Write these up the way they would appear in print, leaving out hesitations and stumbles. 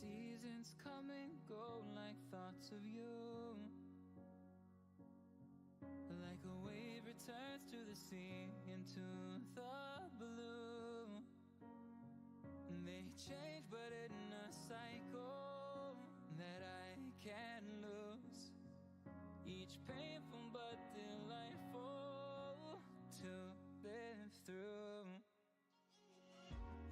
seasons come and go like thoughts of you. Like a wave returns to the sea, into the blue. They change but in a cycle that I can't lose. Each painful but delightful to live through.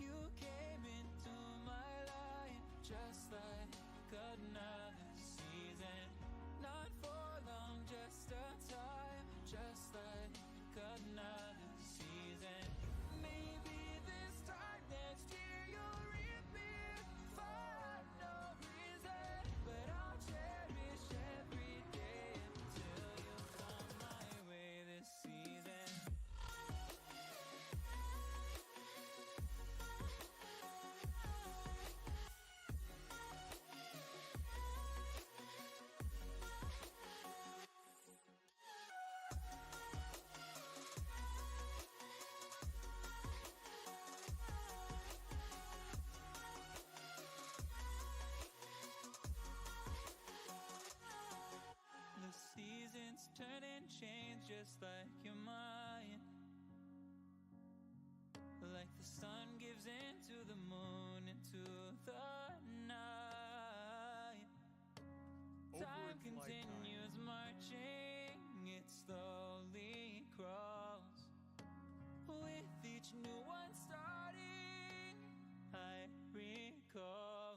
You came into my life just like another season. Not for long, just a time, just like another season. Maybe this time next year you'll reappear for no reason, but I'll cherish every day until you come my way this season. The seasons turn and change just like your mind. Like the sun gives into the moon, into the night. Time continues marching, it slowly crawls. With each new one starting, I recall.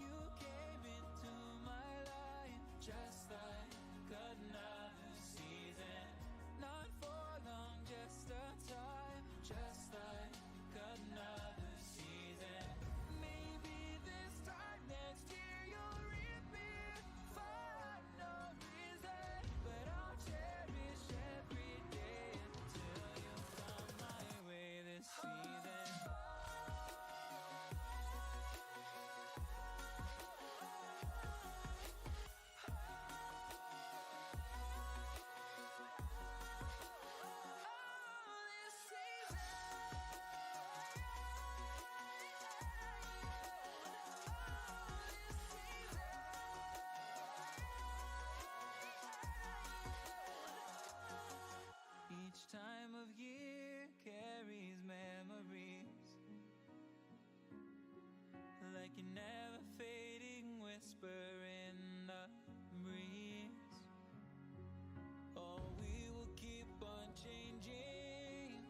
You came into my life just like another season. Not for long, just a time, just like another season. Maybe this time next year you'll reappear for no reason, but I'll cherish every day until you come my way this season. Each time of year carries memories, like a never fading whisper in the breeze. Oh, we will keep on changing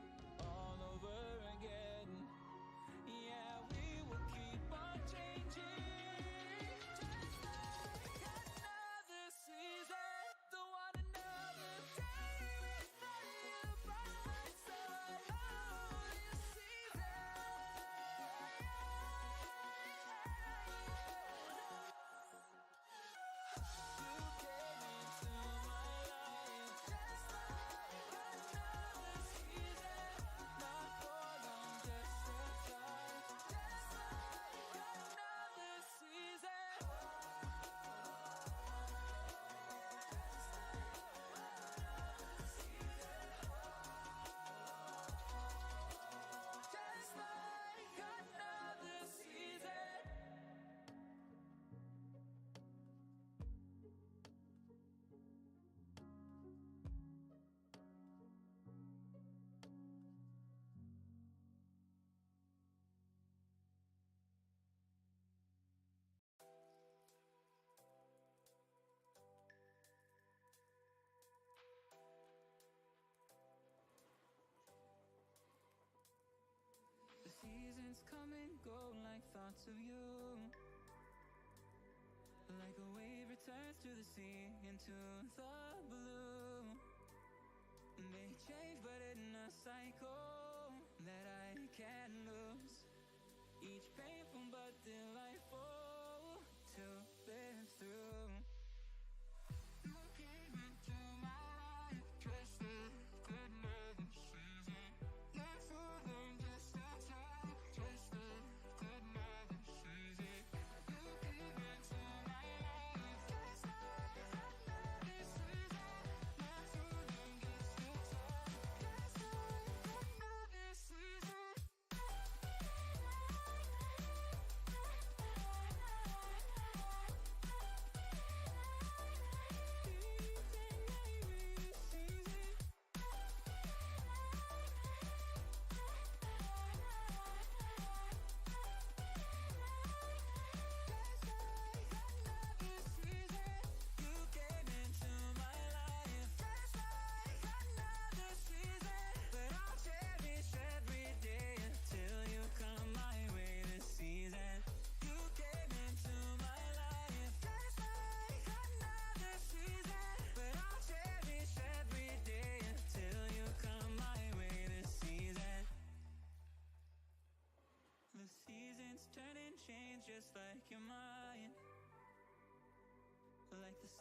all over again. Yeah, we will keep on changing, just like another season. Don't want another day without you by my side. Oh, this season. You came into my life just like another season. Not for long, just a time, just like another season. Just like another season. The seasons come and go like thoughts of you. Like a wave returns to the sea, into the blue. They change but in a cycle that I can't lose. Each painful but delightful to live through. You came into my life just like another season. Not for long, just a time, just like another season. You came into my life just like another season. Not for long, just a time, just like another season.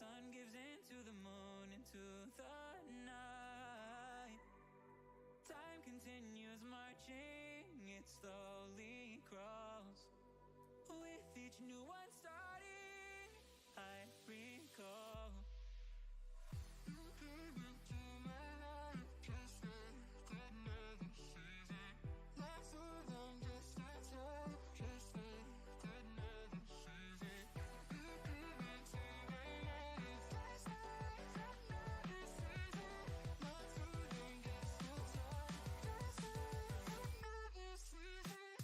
sun gives into the moon, into the night. Time continues marching, it slowly crawls. With each new one starting, I recall. You came into my life just like another season. Not so long, just a time, just like another season. You came into my life just like another season. Not so long, just a time, just like another season.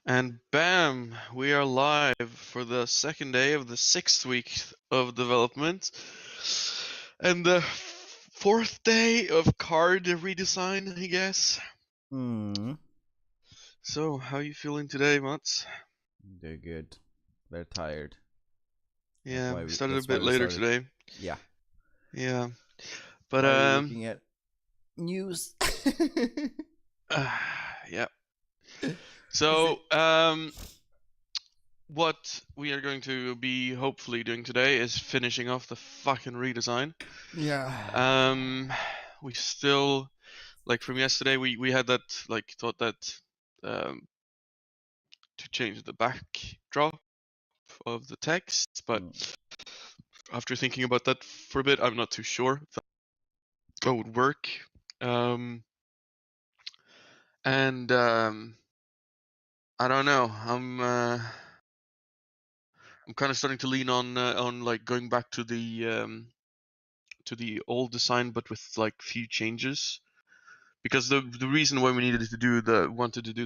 And bam, we are live for the second day of the 6th week of development. And the fourth day of card redesign, I guess. So, how are you feeling today, Mats? They're good. They're tired. Yeah, we started a that's why bit we later started. today. Yeah. Yeah. But, Why are you looking at news? yeah. So, what we are going to be hopefully doing today is finishing off the fucking redesign. Yeah. We still, like from yesterday, we had that, like, thought that to change the backdrop of the text, but after thinking about that for a bit, I'm not too sure if that would work. And I don't know. I'm kind of starting to lean on like going back to the old design, but with like few changes. Because the reason why we wanted to do the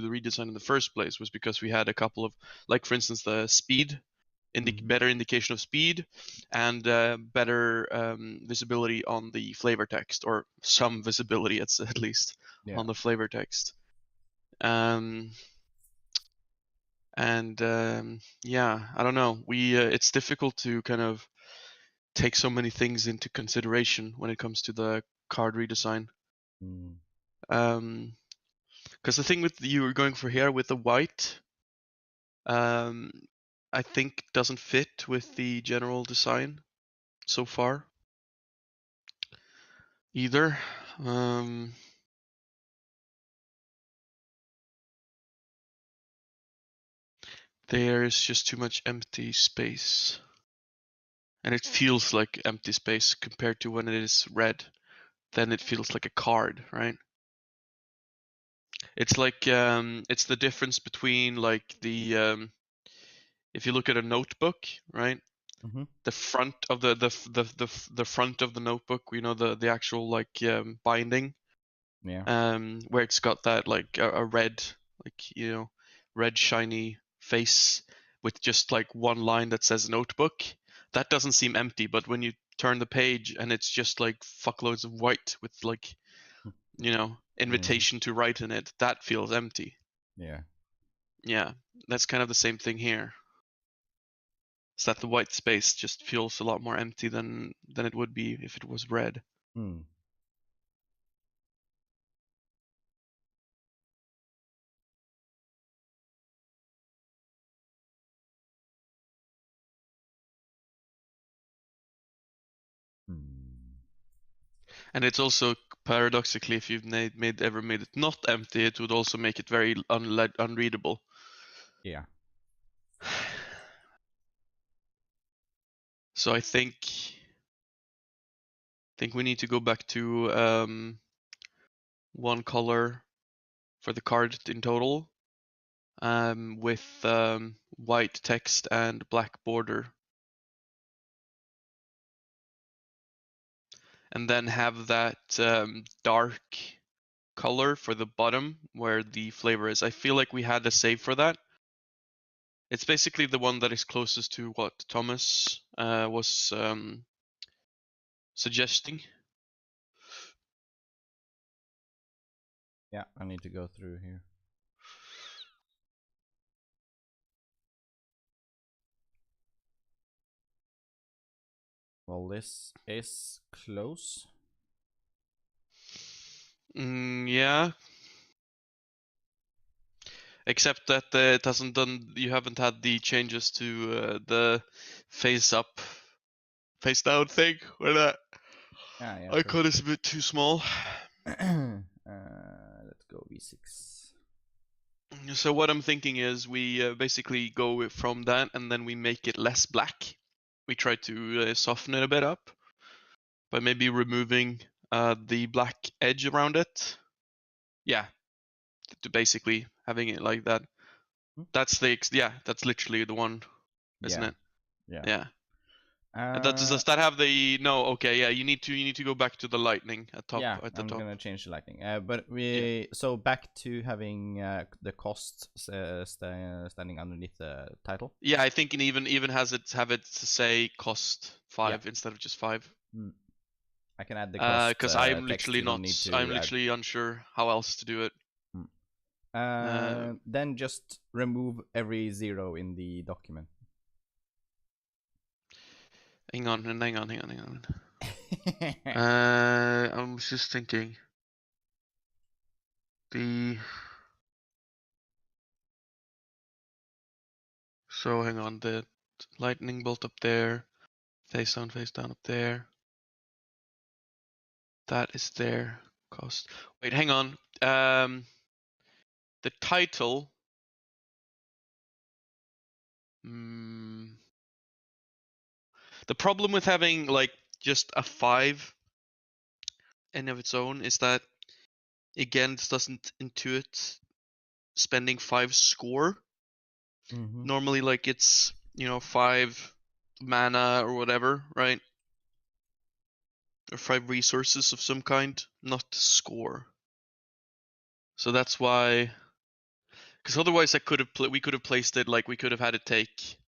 redesign in the first place was because we had a couple of, like, for instance, the speed, better indication of speed, and better visibility on the flavor text, or some visibility at least on the flavor text. Yeah, I don't know. It's difficult to kind of take so many things into consideration when it comes to the card redesign. Because the thing with you were going for here with the white, I think doesn't fit with the general design so far either. There's just too much empty space. And it feels like empty space compared to when it is red. Then it feels like a card, right? It's like it's the difference between like the if you look at a notebook, right? The front of the front of the notebook, you know, the actual like binding, where it's got that like a red, like, you know, red shiny face with just like one line that says notebook. That doesn't seem empty, but when you turn the page and it's just like fuckloads of white with like, you know, invitation to write in it, that feels empty. Yeah, that's kind of the same thing here. Is that the white space just feels a lot more empty than it would be if it was red. And it's also paradoxically, if you've ever made it not empty, it would also make it very unreadable. Yeah. So I think we need to go back to one color for the card in total, with white text and black border. And then have that dark color for the bottom where the flavor is. I feel like we had a save for that. It's basically the one that is closest to what Thomas was suggesting. Yeah, I need to go through here. Well, this is close. Yeah. Except that it hasn't done. You haven't had the changes to the face up, face down thing. Where that icon is a bit too small. Let's go V6. So what I'm thinking is we basically go from that, and then we make it less black. We try to soften it a bit up by maybe removing the black edge around it. Yeah, to basically having it like that. That's that's literally the one, isn't it? Yeah. Yeah. Does that have the no? Okay, yeah. You need to go back to the lightning at top. Yeah, at the I'm top. gonna change the lightning. But we so back to having the cost standing underneath the title. Yeah, I think it even have it say cost 5 instead of just 5. I can add the cost. Because I'm text. literally You don't need to I'm literally unsure how else to do it. Then just remove every 0 in the document. Hang on. I'm just thinking. So hang on, the lightning bolt up there, face down up there. That is there. Cost. Wait, hang on. The title. The problem with having like just a 5 in of its own is that again this doesn't intuit spending 5 score. Normally like it's 5 mana or whatever, right? Or 5 resources of some kind, not score. So that's why, because otherwise we could have placed it like we could have had it take.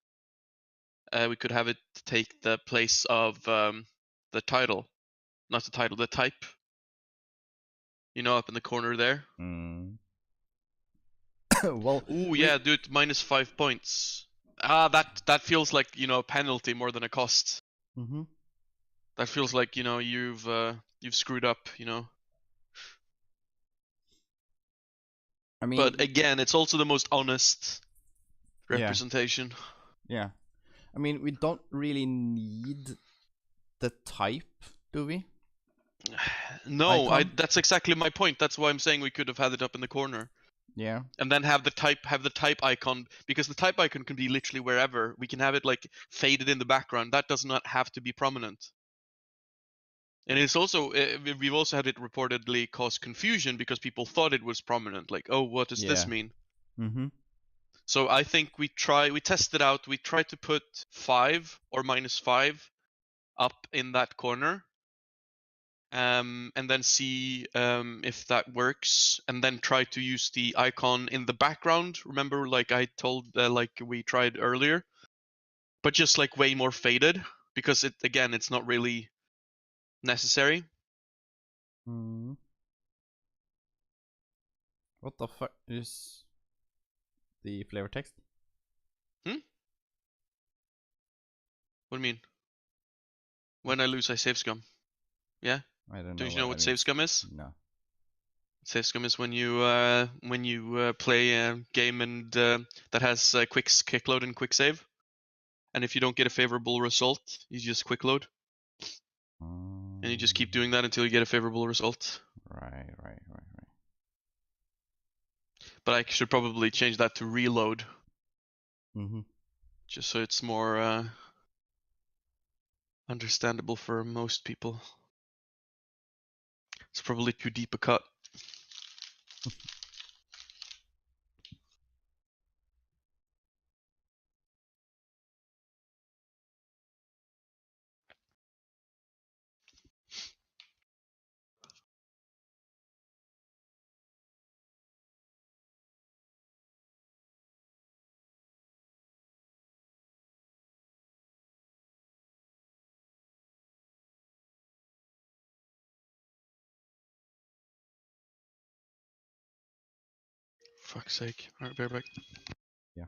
We could have it take the place of the title, not the title, the type. Up in the corner there. Well. Ooh, yeah, do it minus 5 points. That feels like a penalty more than a cost. That feels like you've screwed up. I mean, but again, it's also the most honest representation. Yeah. I mean, we don't really need the type, do we? No, that's exactly my point. That's why I'm saying we could have had it up in the corner. Yeah. And then have the type icon, because the type icon can be literally wherever. We can have it like faded in the background. That does not have to be prominent. And it's also we've also had it reportedly cause confusion because people thought it was prominent. Like, oh, what does this mean? So I think we tested out. We tried to put 5 or minus 5 up in that corner. And then see if that works, and then try to use the icon in the background. Remember, like I told, like we tried earlier, but just like way more faded, because it's not really necessary. What the fuck is the flavor text? What do you mean? When I lose, I save scum. Yeah. I don't know. Do you know what save scum is? No. Save scum is when you play a game and that has quick load and quick save, and if you don't get a favorable result, you just quick load, and you just keep doing that until you get a favorable result. Right. But I should probably change that to reload. Just so it's more understandable for most people. It's probably too deep a cut. Fuck's sake. Alright, bear back. Yeah.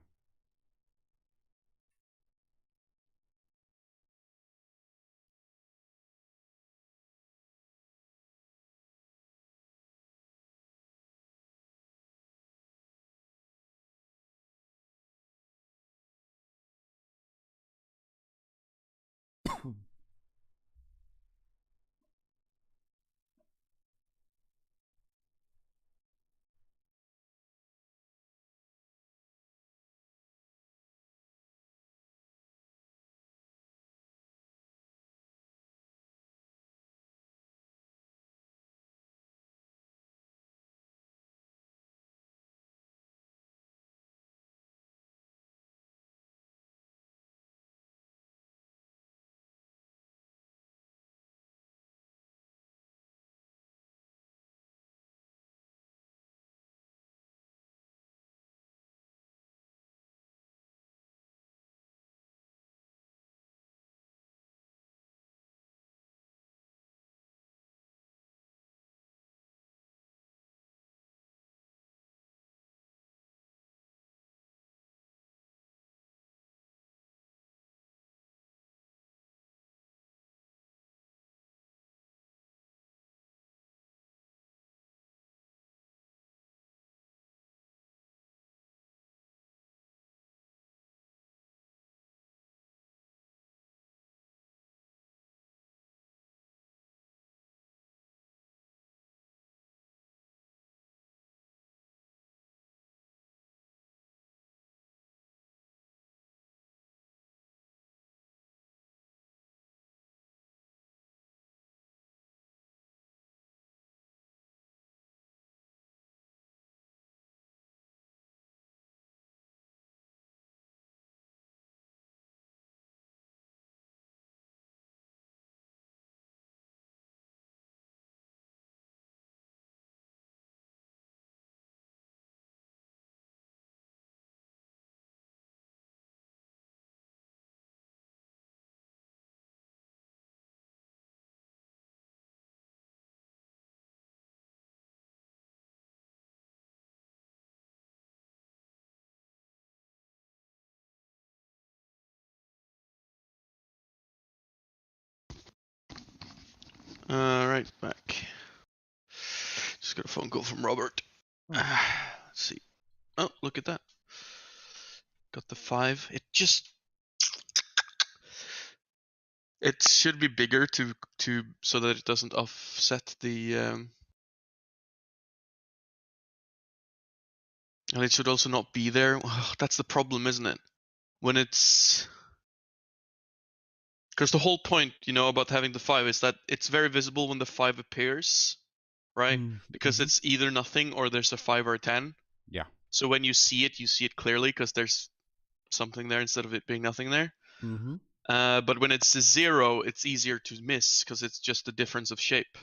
Right, back. Just got a phone call from Robert. Let's see. Oh, look at that. Got the 5. It should be bigger to so that it doesn't offset the and it should also not be there. That's the problem, isn't it? When it's because the whole point, about having the 5 is that it's very visible when the 5 appears, right? Because it's either nothing or there's a 5 or a 10. Yeah. So when you see it clearly because there's something there instead of it being nothing there. But when it's a 0, it's easier to miss because it's just a difference of shape.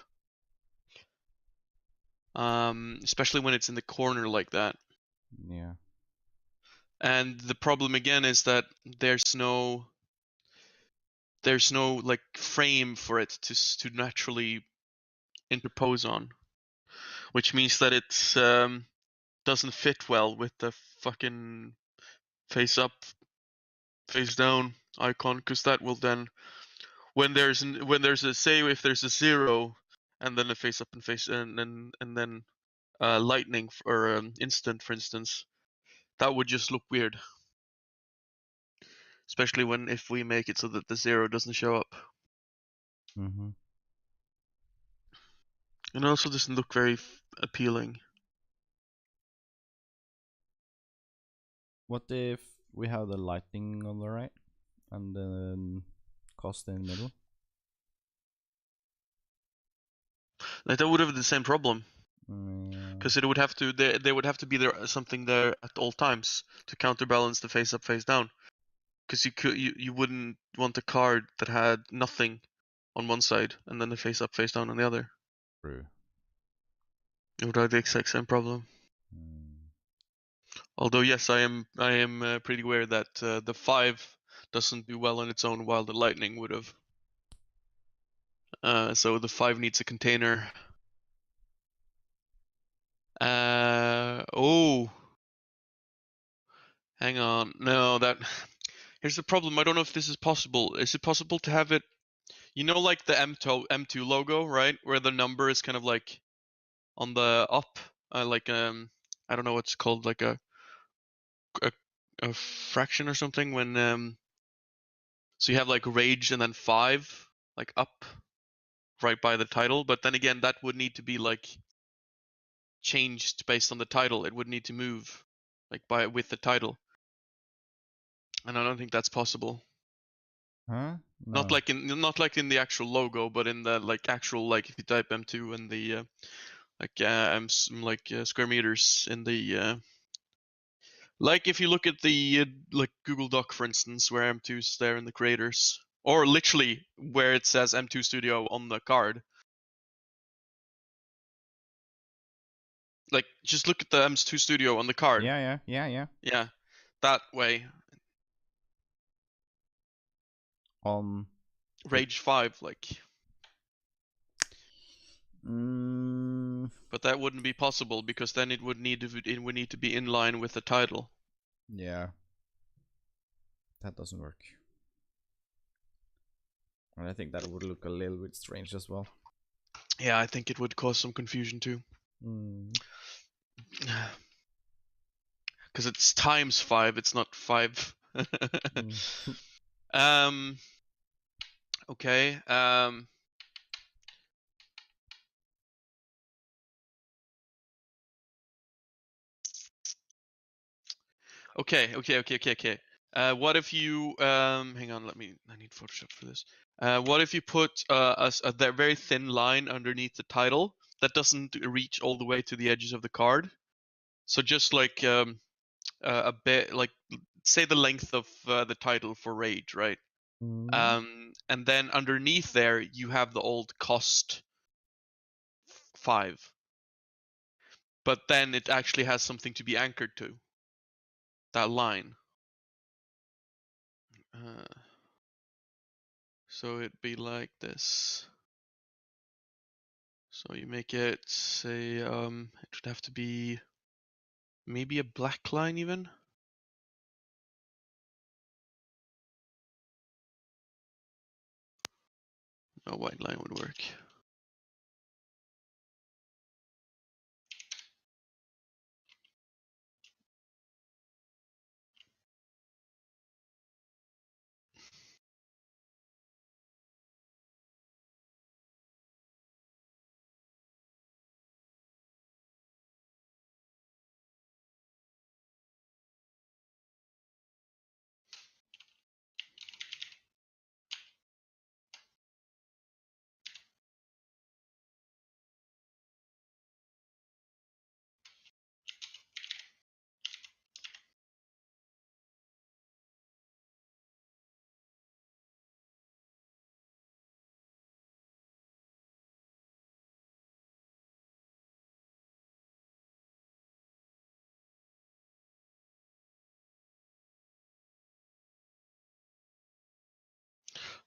Especially when it's in the corner like that. Yeah. And the problem again is that there's no like frame for it to naturally interpose on, which means that it doesn't fit well with the fucking face up, face down icon, because that will then when there's a say if there's a 0 and then a face up and face and then lightning or instant, for instance, that would just look weird. Especially if we make it so that the 0 doesn't show up. And it also doesn't look very appealing. What if we have the lightning on the right and then cost in the middle? Like that would have the same problem. Because it would have to there would have to be something there at all times to counterbalance the face up, face down. Because you wouldn't want a card that had nothing on one side and then the face up, face down on the other. True. It would have the exact same problem. Although yes, I am pretty aware that the 5 doesn't do well on its own, while the lightning would have. So the 5 needs a container. Oh. Hang on. No, here's the problem. I don't know if this is possible. Is it possible to have it, like the M2 logo, right? Where the number is kind of like on the up, like I don't know what's called, like a fraction or something when so you have like rage and then 5 like up right by the title, but then again that would need to be like changed based on the title. It would need to move like with the title. And I don't think that's possible. Huh? No. Not like in the actual logo, but in the like actual, like if you type M2 and the square meters in the like if you look at the like Google Doc, for instance, where M2's there in the creators, or literally where it says M2 Studio on the card. Like just look at the M2 Studio on the card. Yeah. Yeah, that way. Rage 5, like. But that wouldn't be possible because then it would need to be in line with the title. Yeah. That doesn't work. And I think that would look a little bit strange as well. Yeah, I think it would cause some confusion too. Because it's times 5, it's not 5. Okay. Okay. What if you hang on? I need Photoshop for this. What if you put a very thin line underneath the title that doesn't reach all the way to the edges of the card? So just like a bit, like say the length of the title for Rage, right? And then underneath there you have the old cost 5, but then it actually has something to be anchored to. That line. So it'd be like this. So you make it, say, it would have to be maybe a black line even. A white line would work.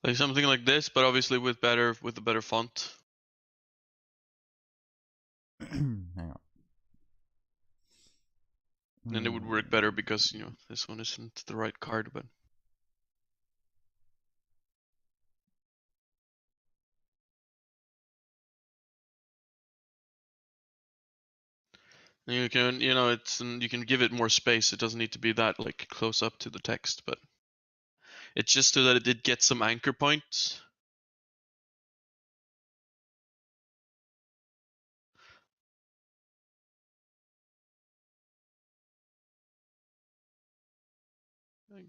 Like something like this, but obviously with a better font. Hang on. And it would work better because, you know, this one isn't the right card, but you can, you know, you can give it more space. It doesn't need to be that like close up to the text, but it's just so that it did get some anchor points.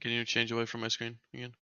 Can you change away from my screen again?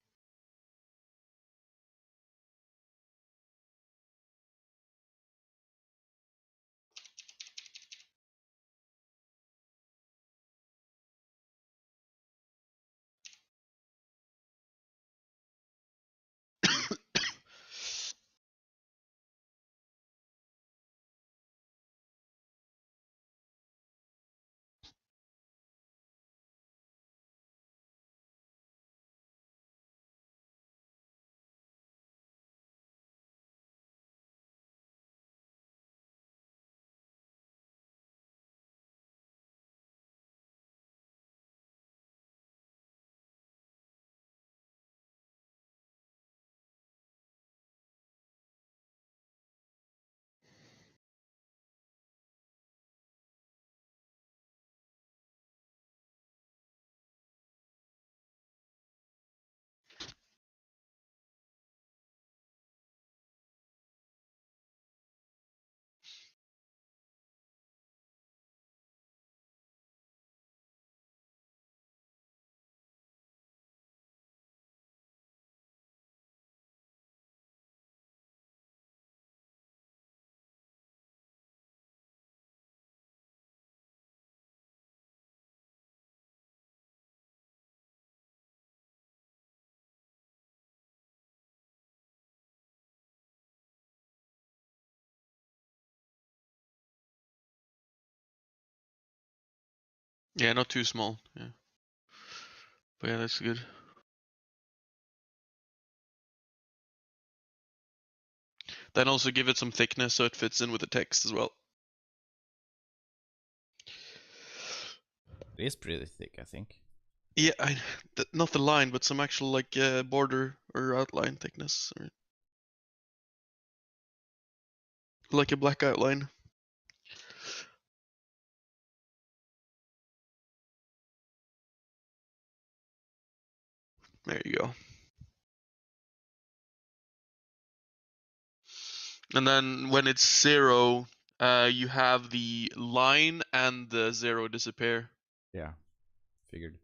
Yeah, not too small. Yeah, but yeah, that's good. Then also give it some thickness so it fits in with the text as well. It is pretty thick, I think. Yeah, not the line, but some actual like border or outline thickness, or like a black outline. There you go. And then when it's 0, you have the line and the 0 disappear. Yeah, figured.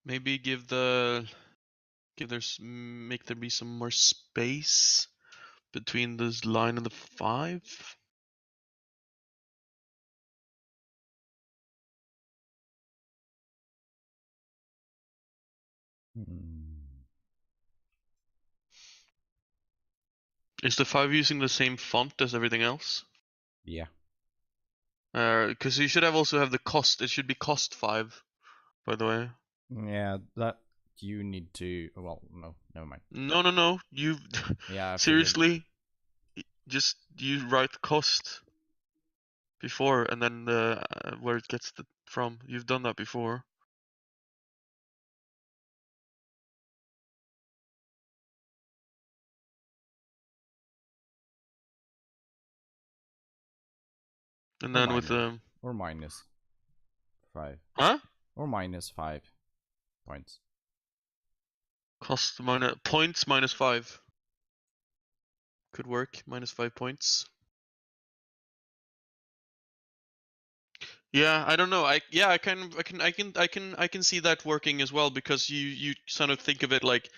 Maybe make there be some more space between this line and the 5. Is the 5 using the same font as everything else? Yeah. Because you should also have the cost. It should be cost 5, by the way. Yeah, that you need to. Well, no, never mind. No. You Yeah. seriously, just you write cost before and then where it gets from. You've done that before. And then with or minus 5. Huh? Or minus 5 points. Cost minus points minus 5. Could work. Minus 5 points. Yeah, I don't know. I can see that working as well, because you sort of think of it like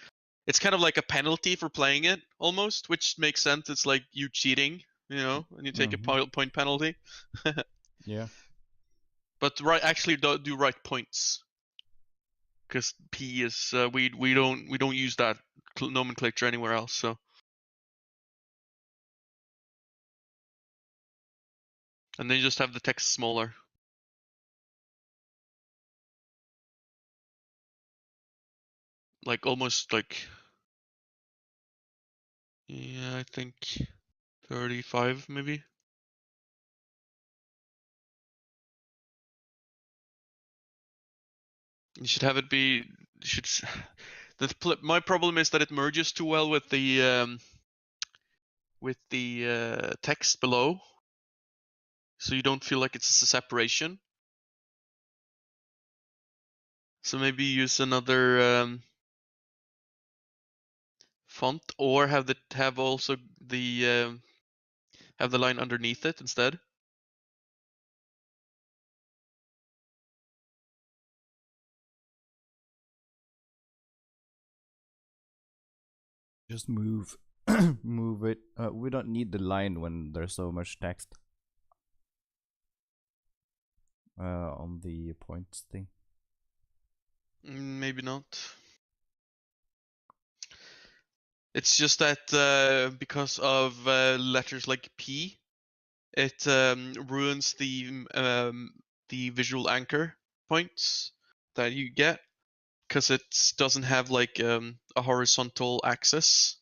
it's kind of like a penalty for playing it almost, which makes sense. It's like you cheating, and you take a point penalty. Yeah. But actually do right points, because P is we don't use that nomenclature anywhere else. So. And then you just have the text smaller. Like almost like, yeah, I think 35 maybe. You should have it be, my problem is that it merges too well with the text below. So you don't feel like it's a separation. So maybe use another font, or have the line underneath it instead. Just move move it. We don't need the line when there's so much text on the points thing. Maybe not. It's just that because of letters like P, it ruins the visual anchor points that you get, because it doesn't have like a horizontal axis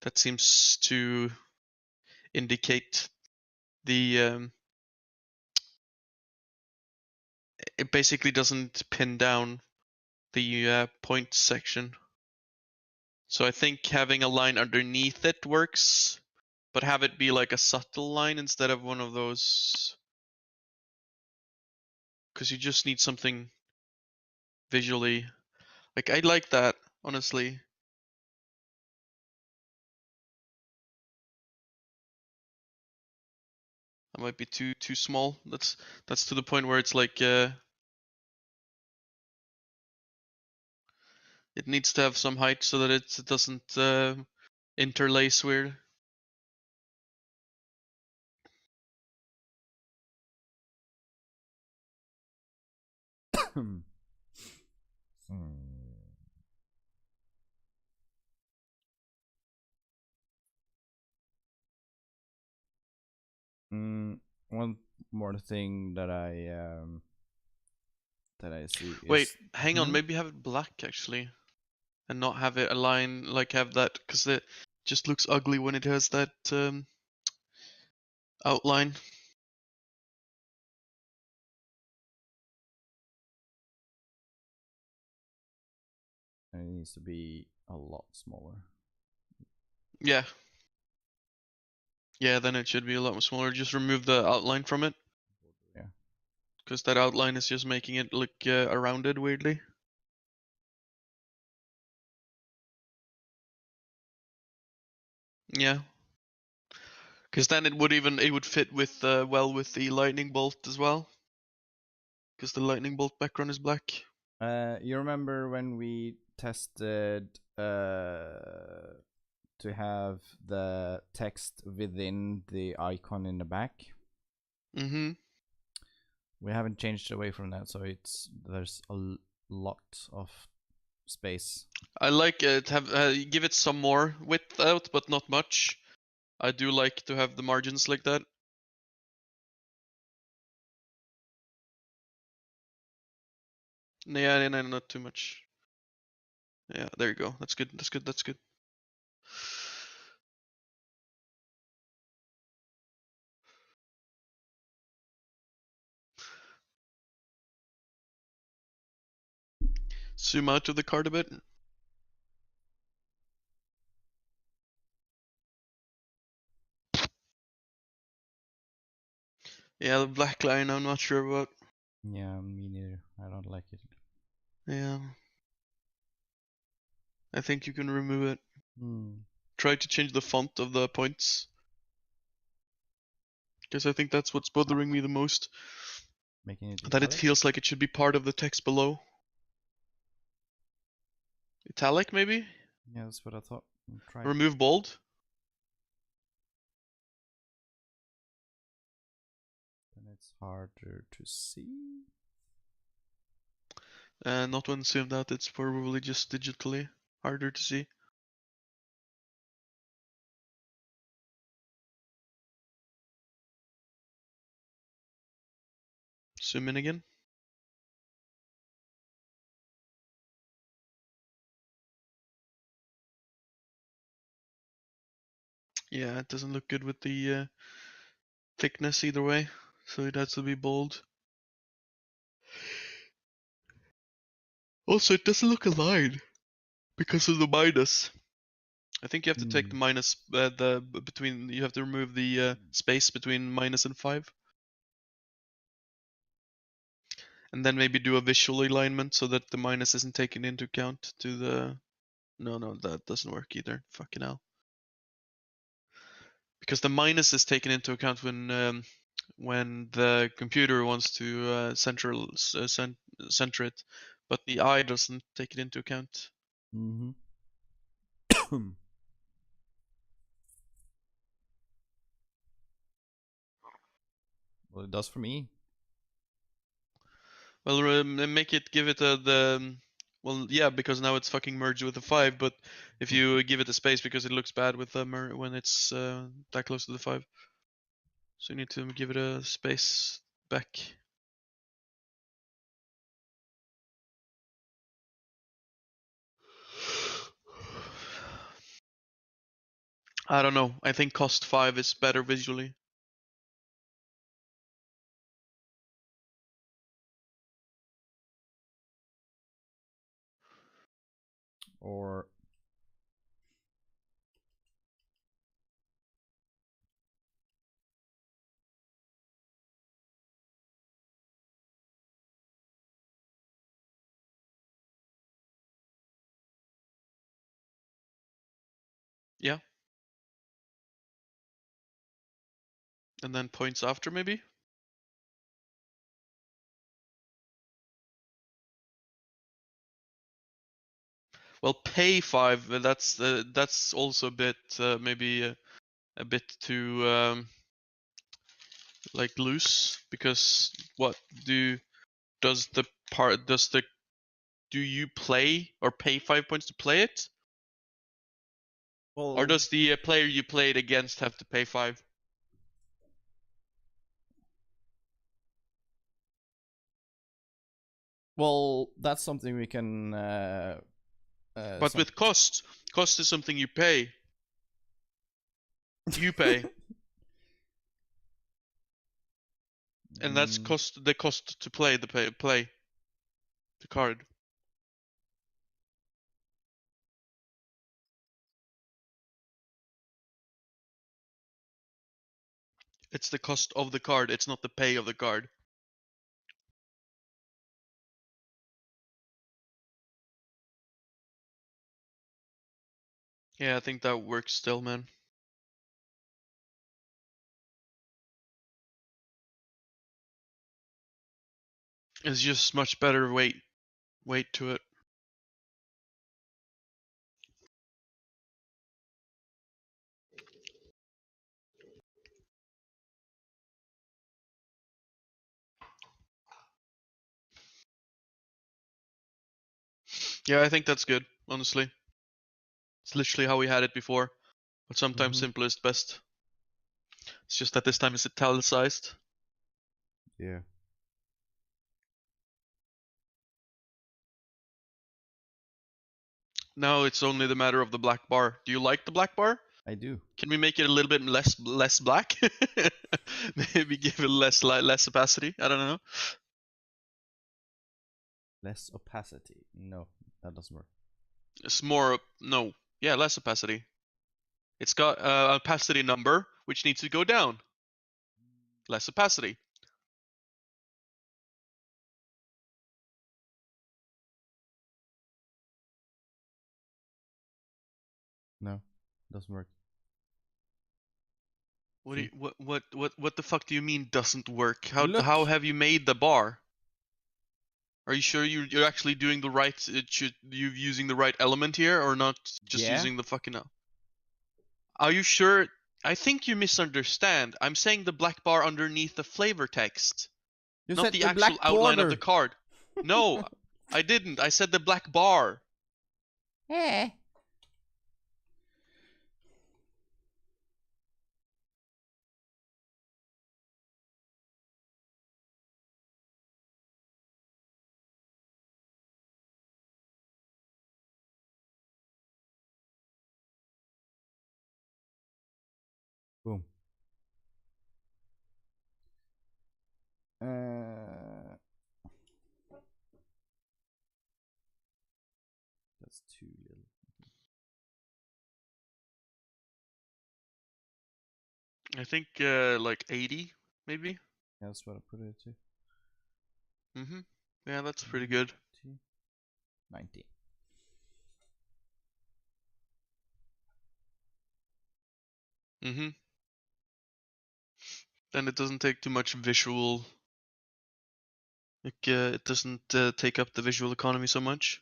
that seems to indicate the it basically doesn't pin down the point section. So I think having a line underneath it works, but have it be like a subtle line instead of one of those, because you just need something visually. Like, I like that, honestly. That might be too small. That's to the point where it's like it needs to have some height so that it doesn't interlace weird. One more thing that I see. Wait, hang on. Maybe have it black actually, and not have it align, like have that, because it just looks ugly when it has that outline. And it needs to be a lot smaller. Yeah. Yeah, then it should be a lot smaller. Just remove the outline from it. Yeah. Because that outline is just making it look rounded weirdly. Yeah. Because then it would fit with well with the lightning bolt as well. Because the lightning bolt background is black. You remember when we tested to have the text within the icon in the back? Mm-hmm. We haven't changed away from that, so there's a lot of space. I like it. Give it some more width out, but not much. I do like to have the margins like that. Yeah, not too much. Yeah, there you go. That's good. That's good. That's good. Zoom out of the card a bit. Yeah, the black line I'm not sure about. Yeah, me neither. I don't like it. Yeah. I think you can remove it. Try to change the font of the points. Because I think that's what's bothering me the most. Making it that italic? It feels like it should be part of the text below. Italic, maybe? Yeah, that's what I thought. Try Remove bold. Then it's harder to see. Not when zoomed out, it's probably just digitally harder to see. Zoom in again. Yeah, it doesn't look good with the thickness either way, so it has to be bold. Also, it doesn't look aligned because of the minus. I think you have to take the minus, you have to remove the space between minus and 5. And then maybe do a visual alignment so that the minus isn't taken into account to the... No, that doesn't work either. Fucking hell. Because the minus is taken into account when the computer wants to center it, but the eye doesn't take it into account. Mm-hmm. Well, it does for me. Well, make it, give it well, yeah, because now it's fucking merged with the 5, but if you give it a space, because it looks bad with when it's that close to the 5. So you need to give it a space back. I don't know. I think cost 5 is better visually. Or yeah. And then points after, maybe? Well, pay 5, that's also a bit, maybe a bit too, like, loose, because what does the part, do you play or pay 5 points to play it? well, Or does the player you played against have to pay 5? well, that's something we can. But with cost is something you pay. You pay. And that's the cost to play the card. It's the cost of the card, it's not the pay of the card. Yeah, I think that works still, man. It's just much better weight. weight to it. Yeah, I think that's good, honestly. It's literally how we had it before, but sometimes simple is best. It's just that this time it's italicized. Yeah. Now it's only the matter of the black bar. Do you like the black bar? I do. Can we make it a little bit less black? Maybe give it less opacity. I don't know. Less opacity. No, that doesn't work. It's more less opacity. It's got opacity number which needs to go down. Less opacity. No, doesn't work. What do you, what the fuck do you mean doesn't work? How have you made the bar? Are you sure you're actually doing the right? You using the right element here, or not just using the fucking? Are you sure? I think you misunderstand. I'm saying the black bar underneath the flavor text, not the actual outline of the card. No, I didn't. I said the black bar. Eh. Boom. That's too little. I think like 80, maybe. Yeah, that's what I put it to. Yeah, that's pretty good. 90. Then it doesn't take too much visual. Like it doesn't take up the visual economy so much.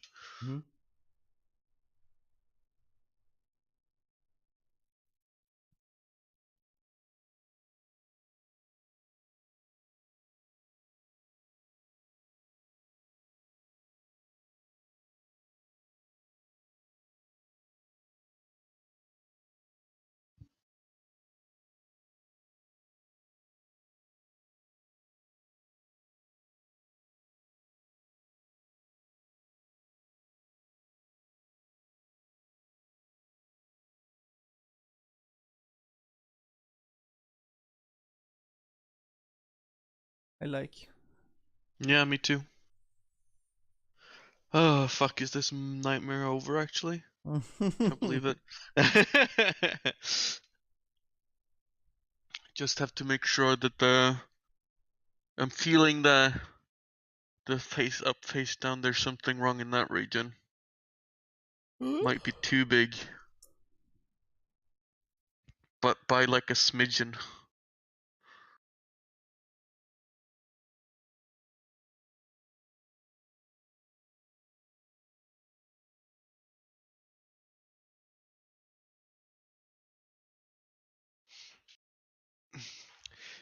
I like. Yeah, me too. Oh fuck! Is this nightmare over? Actually, can't believe it. Just have to make sure that I'm feeling the face up, face down. There's something wrong in that region. Might be too big, but by like a smidgen.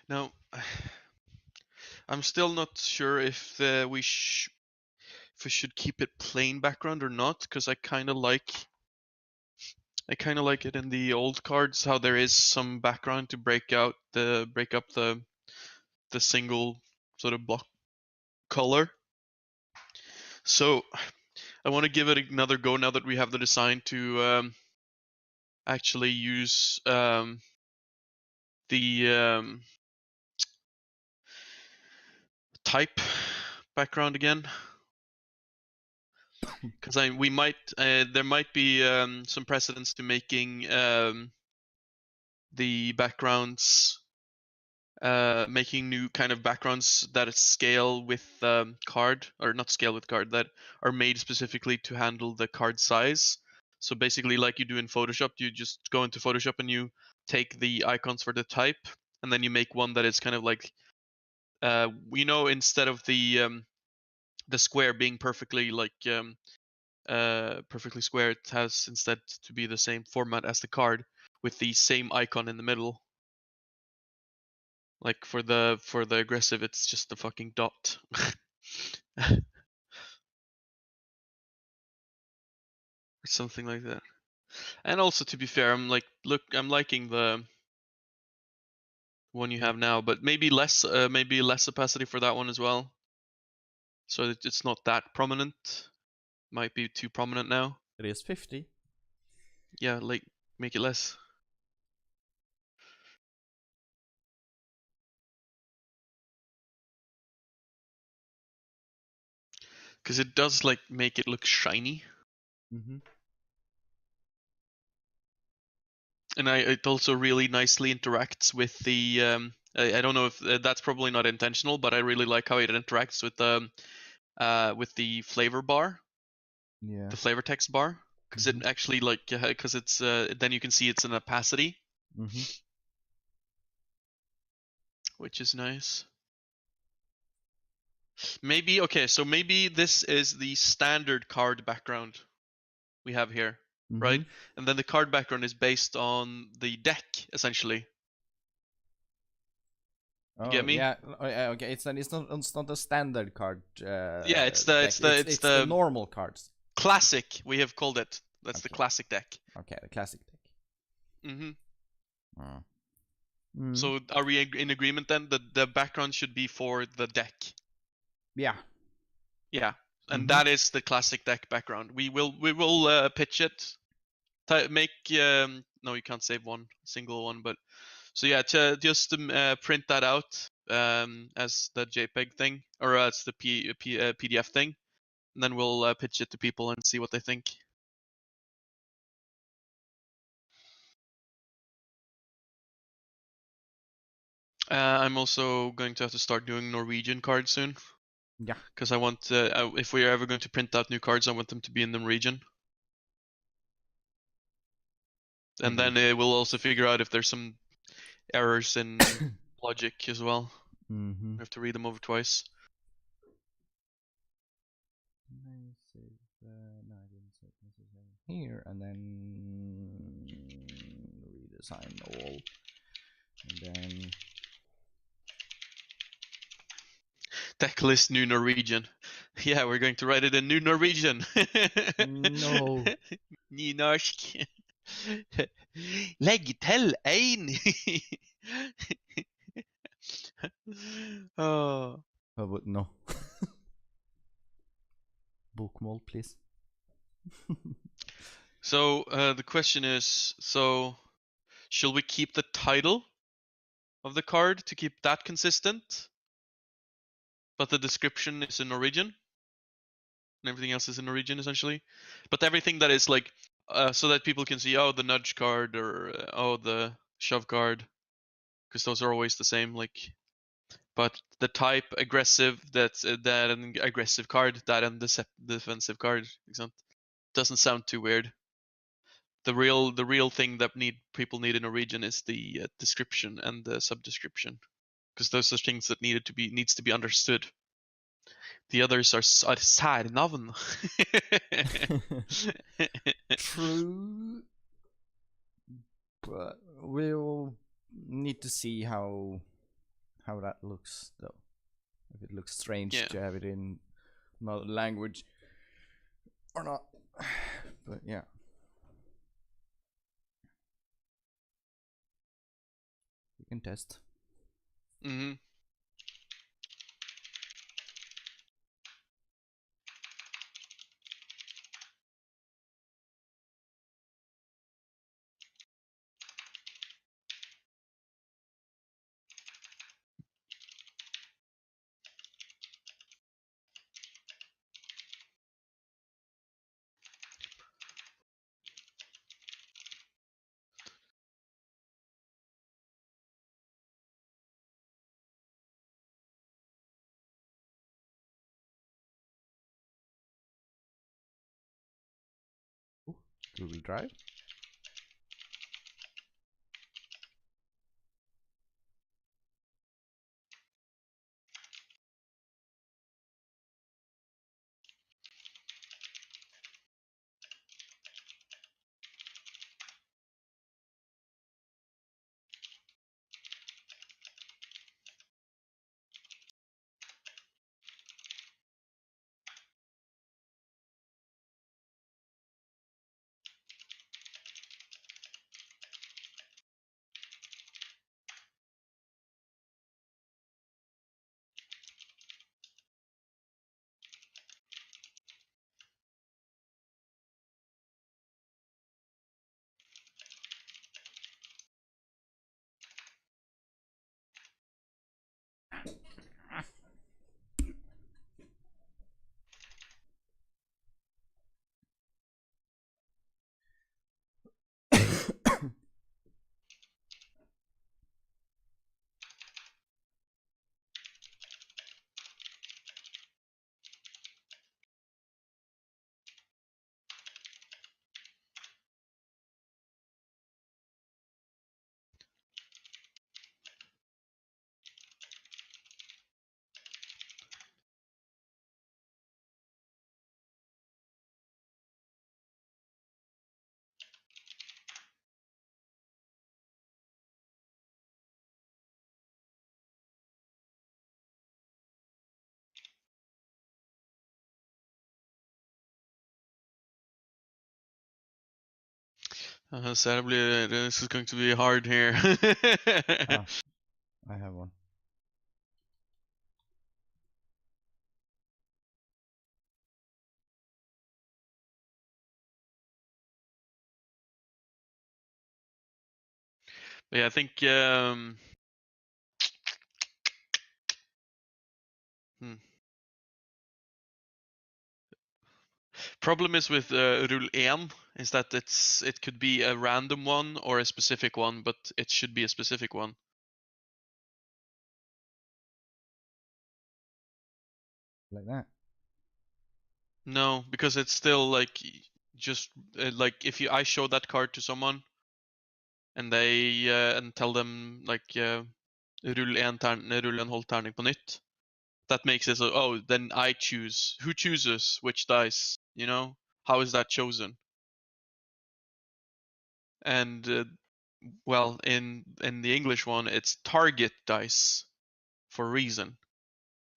Now, I'm still not sure if we should keep it plain background or not, because I kind of like it in the old cards how there is some background to break up the single sort of block color. So I want to give it another go now that we have the design to actually use the type background again, because there might be some precedence to making the backgrounds, making new kind of backgrounds that scale with card, or not scale with card, that are made specifically to handle the card size. So basically, like you do in Photoshop, you just go into Photoshop and you take the icons for the type, and then you make one that is kind of like, instead of the the square being perfectly like perfectly square, it has instead to be the same format as the card with the same icon in the middle. Like for the aggressive, it's just the fucking dot. Or something like that. And also, to be fair, I'm liking the one you have now, but maybe less opacity for that one as well. So it's not that prominent. Might be too prominent now. It is 50. Yeah, like make it less. Because it does like make it look shiny. Mm-hmm. And it also really nicely interacts with the I don't know if that's probably not intentional, but I really like how it interacts with the flavor bar. Yeah. The flavor text bar, because it actually like because it's then you can see it's an opacity, which is nice. Maybe okay, so maybe this is the standard card background we have here, right? And then the card background is based on the deck essentially. You get me? Yeah. Okay. It's not a standard card. Yeah, it's the normal cards. Classic. We have called it. That's the classic deck. Okay, the classic deck. So are we in agreement then that the background should be for the deck? Yeah. Yeah, and that is the classic deck background. We will pitch it. Make no, you can't save one single one, but so yeah, to just print that out as the JPEG thing or as the PDF thing, and then we'll pitch it to people and see what they think. I'm also going to have to start doing Norwegian cards soon. Yeah. Because I want, if we are ever going to print out new cards, I want them to be in the Norwegian. And then we'll also figure out if there's some errors in logic as well. We have to read them over twice. Here and then redesign all, and then Deck list new Norwegian. Yeah, we're going to write it in new Norwegian. No. Nynorsk. Legg til ein. Oh. No. Bokmål, please. So the question is, so shall we keep the title of the card to keep that consistent, but the description is in Norwegian, and everything else is in Norwegian essentially, but everything that is like so that people can see, oh, the nudge card or oh, the shove card, because those are always the same, like, but the type aggressive, that's that an aggressive card, that and the defensive card, doesn't sound too weird. The real thing that people need in Norwegian is the description and the subdescription, because those are things that needs to be understood. The others are særnavn. True, but we'll need to see how that looks, though. If it looks strange to have it in another language or not. But yeah. We can test. Google Drive. Sadly, this is going to be hard here. I have one. But yeah, I think problem is with rule 1 is that it could be a random one or a specific one, but it should be a specific one. Like that? No, because it's still like just like if I show that card to someone and they and tell them like rull en hold tärning på nytt. That makes it so, oh, then I choose. Who chooses which dice? You know, how is that chosen? And well, in the English one, it's target dice for a reason,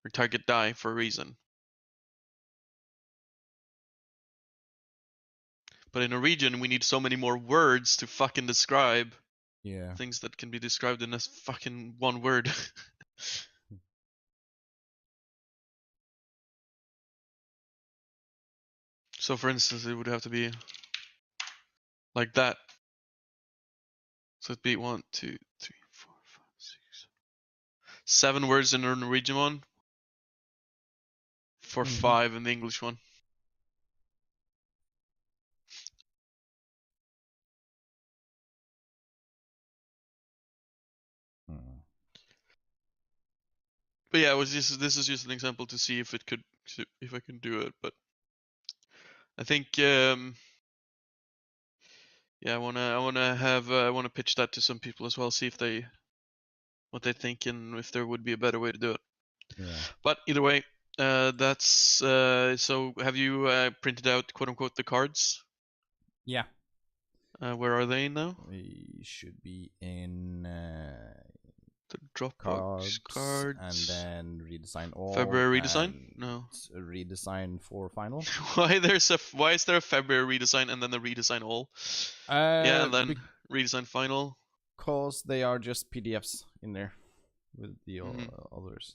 or target die for a reason. But in Norwegian, we need so many more words to fucking describe things that can be described in a fucking one word. So, for instance, it would have to be like that. So it'd be 1, 2, 3, 4, 5, 6, 7 words in the Norwegian one for 5 in the English one. But yeah, this is just an example to see if I can do it. But I think yeah, I wanna pitch that to some people as well, see if what they think and if there would be a better way to do it. Yeah. But either way, that's so. Have you printed out quote unquote the cards? Yeah. Where are they now? We should be in the Dropbox cards, and then redesign all. February redesign? No. Redesign for final. Why is there a February redesign and then the redesign all? Yeah, and then redesign final. Because they are just PDFs in there with the others.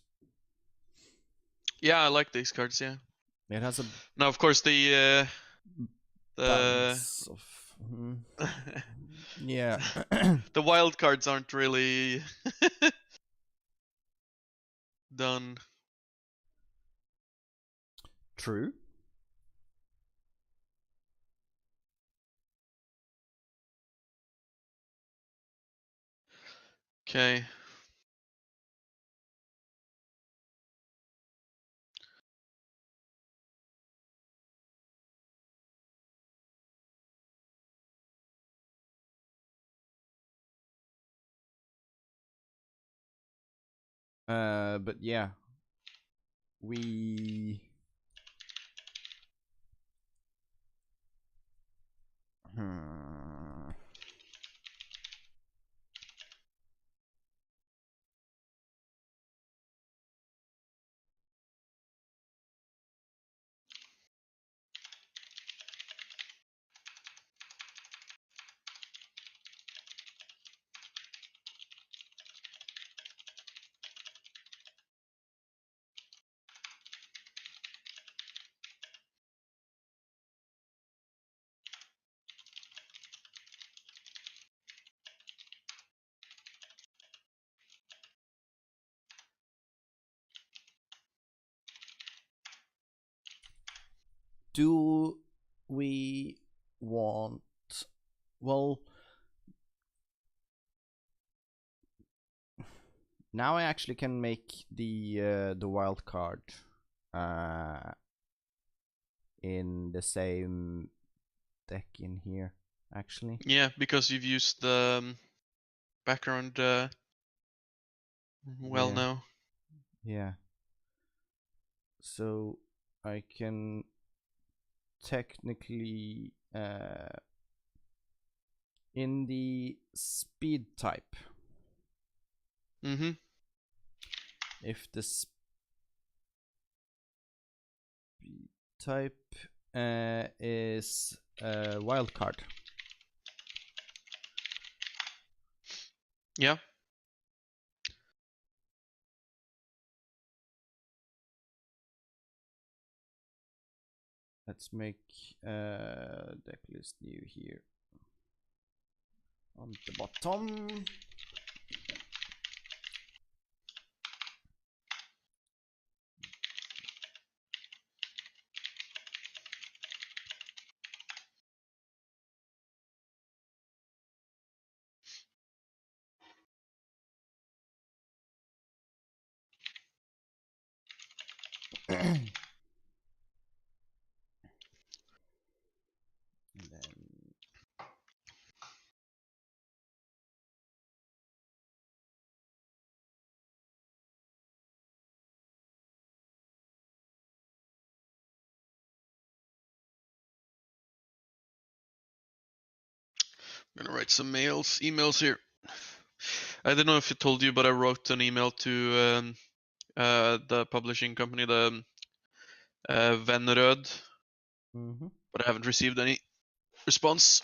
Yeah, I like these cards. Yeah. It has a. Now, of course, the yeah. The wild cards aren't really done. True. Okay. But yeah, we. Do we want? Well, now I actually can make the wild card in the same deck in here, actually. Yeah, because you've used the background well now. Yeah. So I can technically in the speed type. If the speed type is wild card, Yeah. Let's make deck list new here on the bottom. And then I'm gonna write some emails here. I don't know if it told you, but I wrote an email to the publishing company, the Vennerød, but I haven't received any response.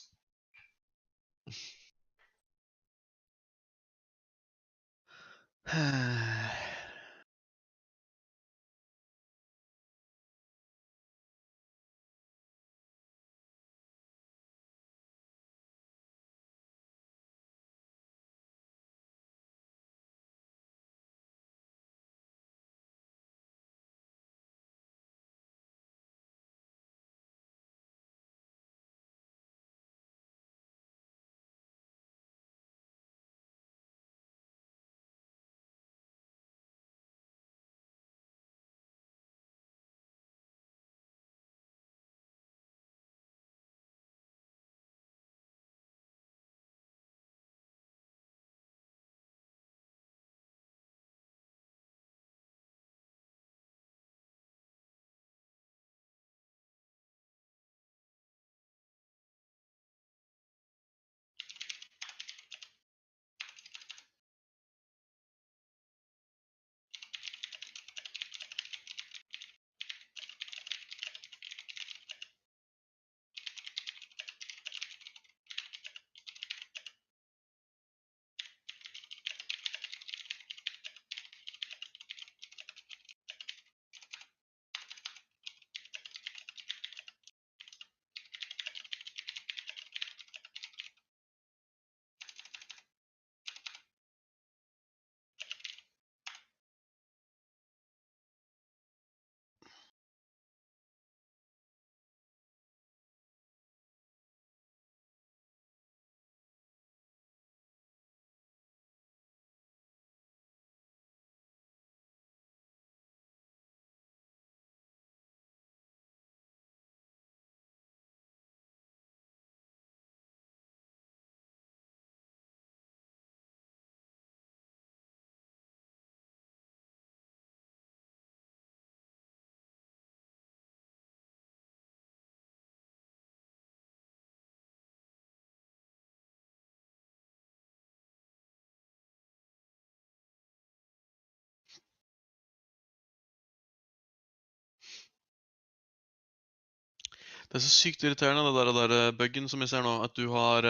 Det er så sykt irriterende, det der buggen som jeg ser nå, at du har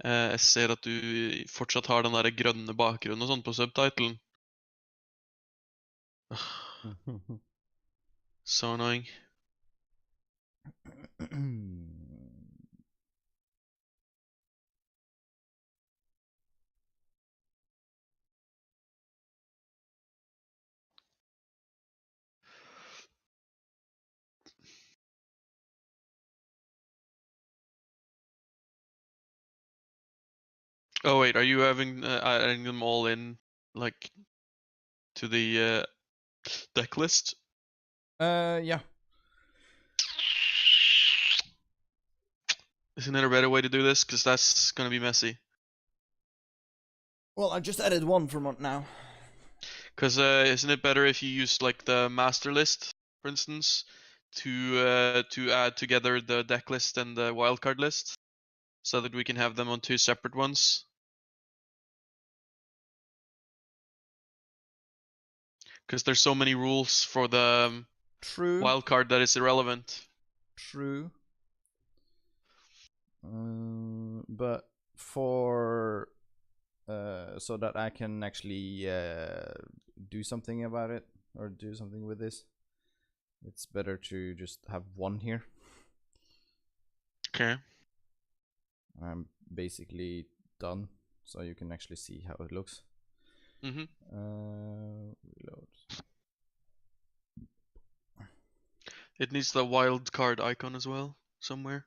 jeg ser at du fortsatt har den der grønne bakgrunnen og sånn på subtitlen. So annoying. Oh wait, are you adding them all in, like, to the deck list? Yeah. Isn't there a better way to do this? Because that's gonna be messy. Well, I just added one from now. Because isn't it better if you use like the master list, for instance, to add together the deck list and the wildcard list, so that we can have them on two separate ones? Because there's so many rules for the wildcard that is irrelevant. True. But for so that I can actually do something about it or do something with this, it's better to just have one here. Okay. I'm basically done, so you can actually see how it looks. Reload. It needs the wild card icon as well somewhere.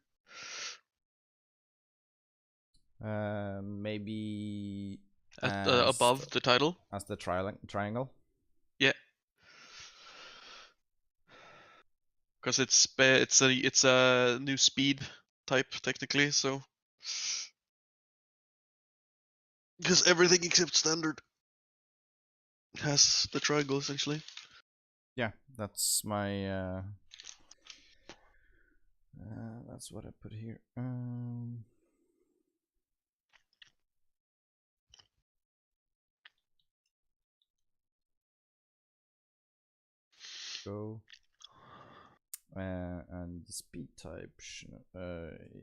Maybe above the title. As the triangle. Yeah. Because it's a new speed type technically, so. Because everything except standard has the triangle essentially. Yeah, that's my. That's what I put here. Go. And the speed type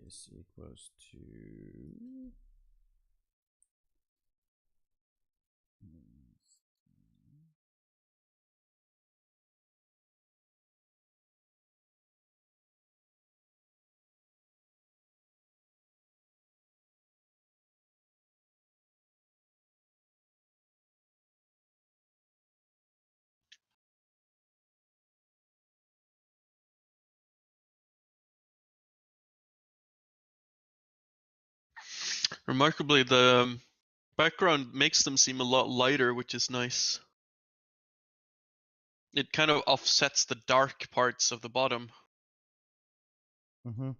is equals to. Remarkably, the background makes them seem a lot lighter, which is nice. It kind of offsets the dark parts of the bottom. Mm-hmm.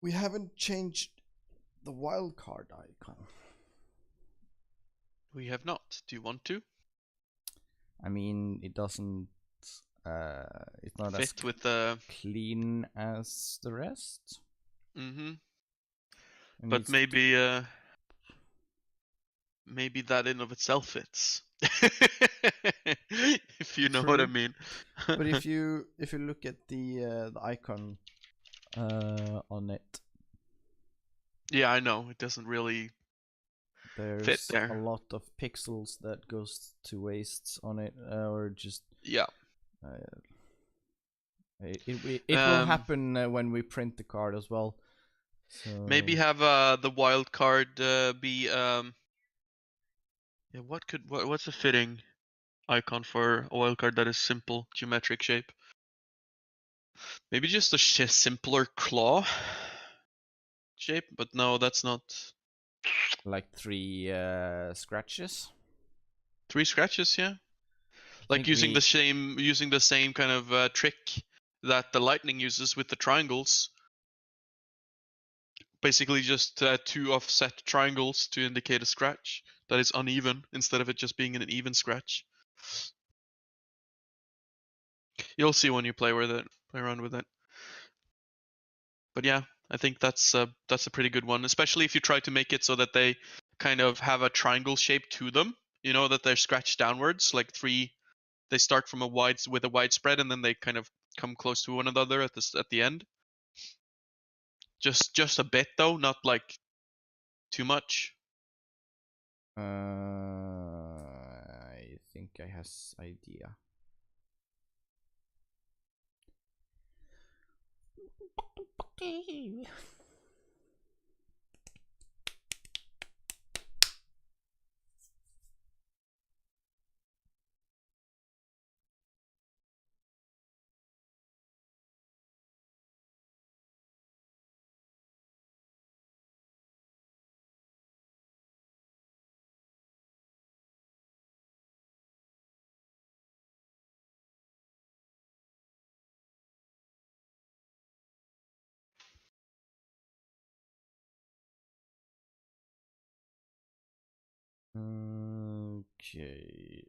We haven't changed the wildcard icon. We have not. Do you want to? I mean, it doesn't. It's not fit as with the clean as the rest. But maybe maybe that in of itself fits. If you know True. what I mean. But if you look at the icon on it, yeah, I know it doesn't really there's fit there. A lot of pixels that goes to waste on it, or just yeah. It will happen when we print the card as well. So maybe have the wild card be yeah. What's a fitting icon for a wild card that is simple geometric shape? Maybe just a simpler claw shape, but no, that's not. Like 3 scratches. 3 scratches, yeah. Like using the same kind of trick that the lightning uses with the triangles. Basically, just 2 offset triangles to indicate a scratch that is uneven instead of it just being an even scratch. You'll see when you play around with it. But yeah, I think that's a pretty good one, especially if you try to make it so that they kind of have a triangle shape to them. You know, that they're scratched downwards, like 3. They start from a wide spread, and then they kind of come close to one another at the end. Just a bit though, not like too much. I think I has idea. Okay. Okay.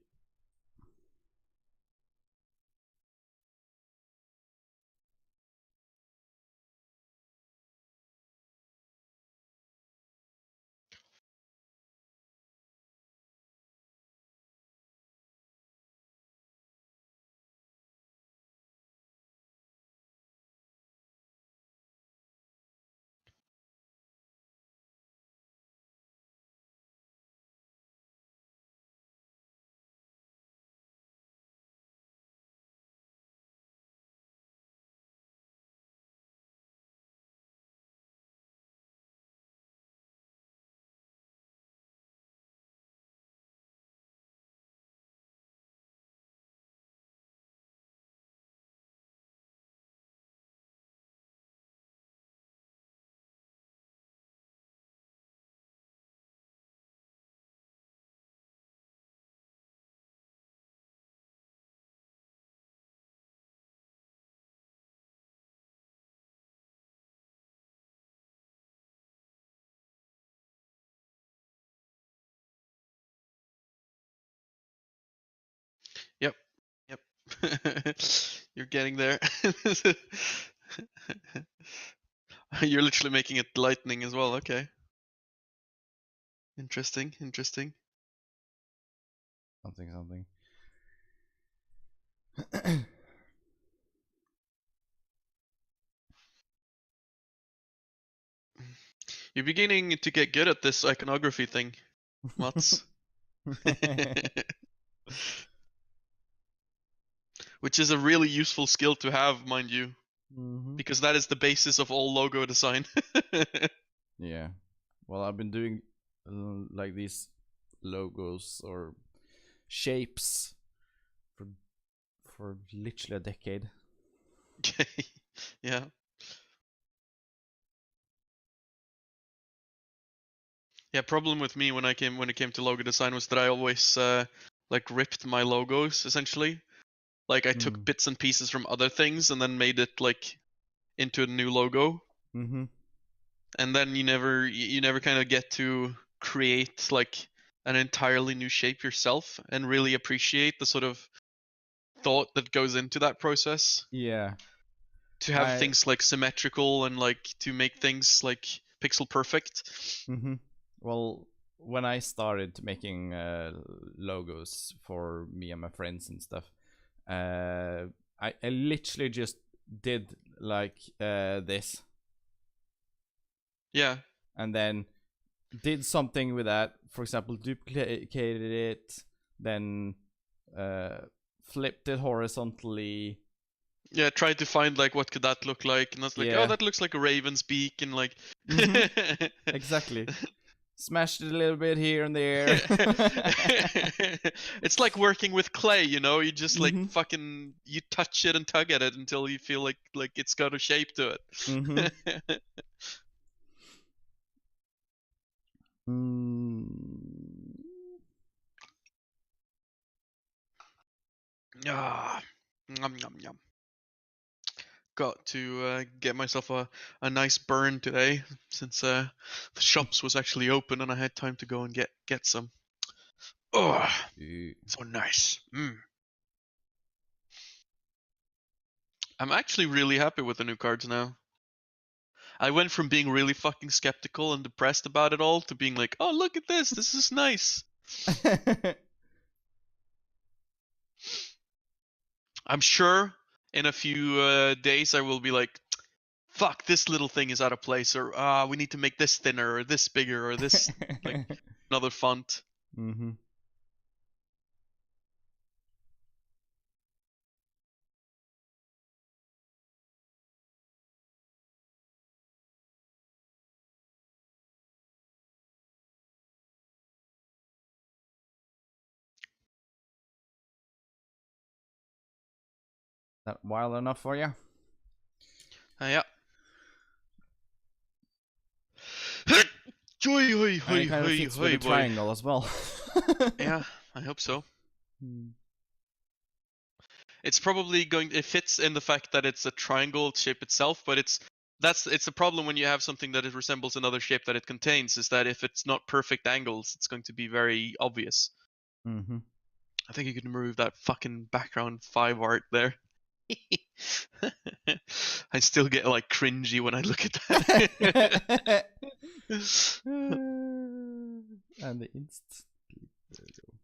Yep. Yep. You're getting there. You're literally making it lightning as well. Okay. Interesting. Interesting. Something. You're beginning to get good at this iconography thing, Mats. Which is a really useful skill to have, mind you, because that is the basis of all logo design. Yeah. Well, I've been doing like these logos or shapes for literally a decade. Okay. Yeah. Yeah, problem with me when it came to logo design was that I always like ripped my logos essentially. Like I took bits and pieces from other things and then made it like into a new logo. Mm-hmm. And then you never kind of get to create like an entirely new shape yourself and really appreciate the sort of thought that goes into that process. Yeah. To have things like symmetrical and like to make things like pixel perfect. Mm-hmm. Well, when I started making logos for me and my friends and stuff, I literally just did like this. Yeah. And then did something with that. For example, duplicated it, then flipped it horizontally. Yeah, tried to find like what could that look like, and that's like, oh, that looks like a raven's beak, and like. Exactly. Smashed it a little bit here and there. It's like working with clay, you know. You just like fucking you touch it and tug at it until you feel like it's got a shape to it. Ah, yum yum yum. Got to get myself a nice burn today since the shops was actually open and I had time to go and get some. Oh, so nice. I'm actually really happy with the new cards now. I went from being really fucking skeptical and depressed about it all to being like, oh, look at this. This is nice. I'm sure in a few days I will be like, fuck, this little thing is out of place, or we need to make this thinner, or this bigger, or this like another font. That wild enough for you? Yeah. Joy, hoy, hoy, kind of fits with the triangle as well. Yeah, I hope so. It's probably it fits in the fact that it's a triangle shape itself, but it's it's a problem when you have something that it resembles another shape that it contains, is that if it's not perfect angles, it's going to be very obvious. Mm-hmm. I think you can remove that fucking background 5 art there. I still get like cringy when I look at that. And the inst. There we go.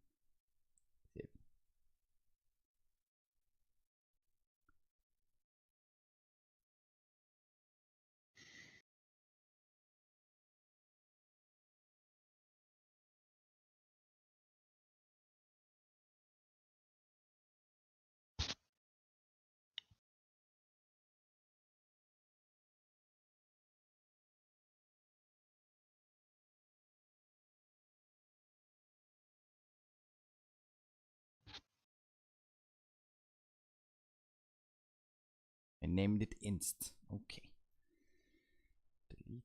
Save. I named it inst. Okay. Delete.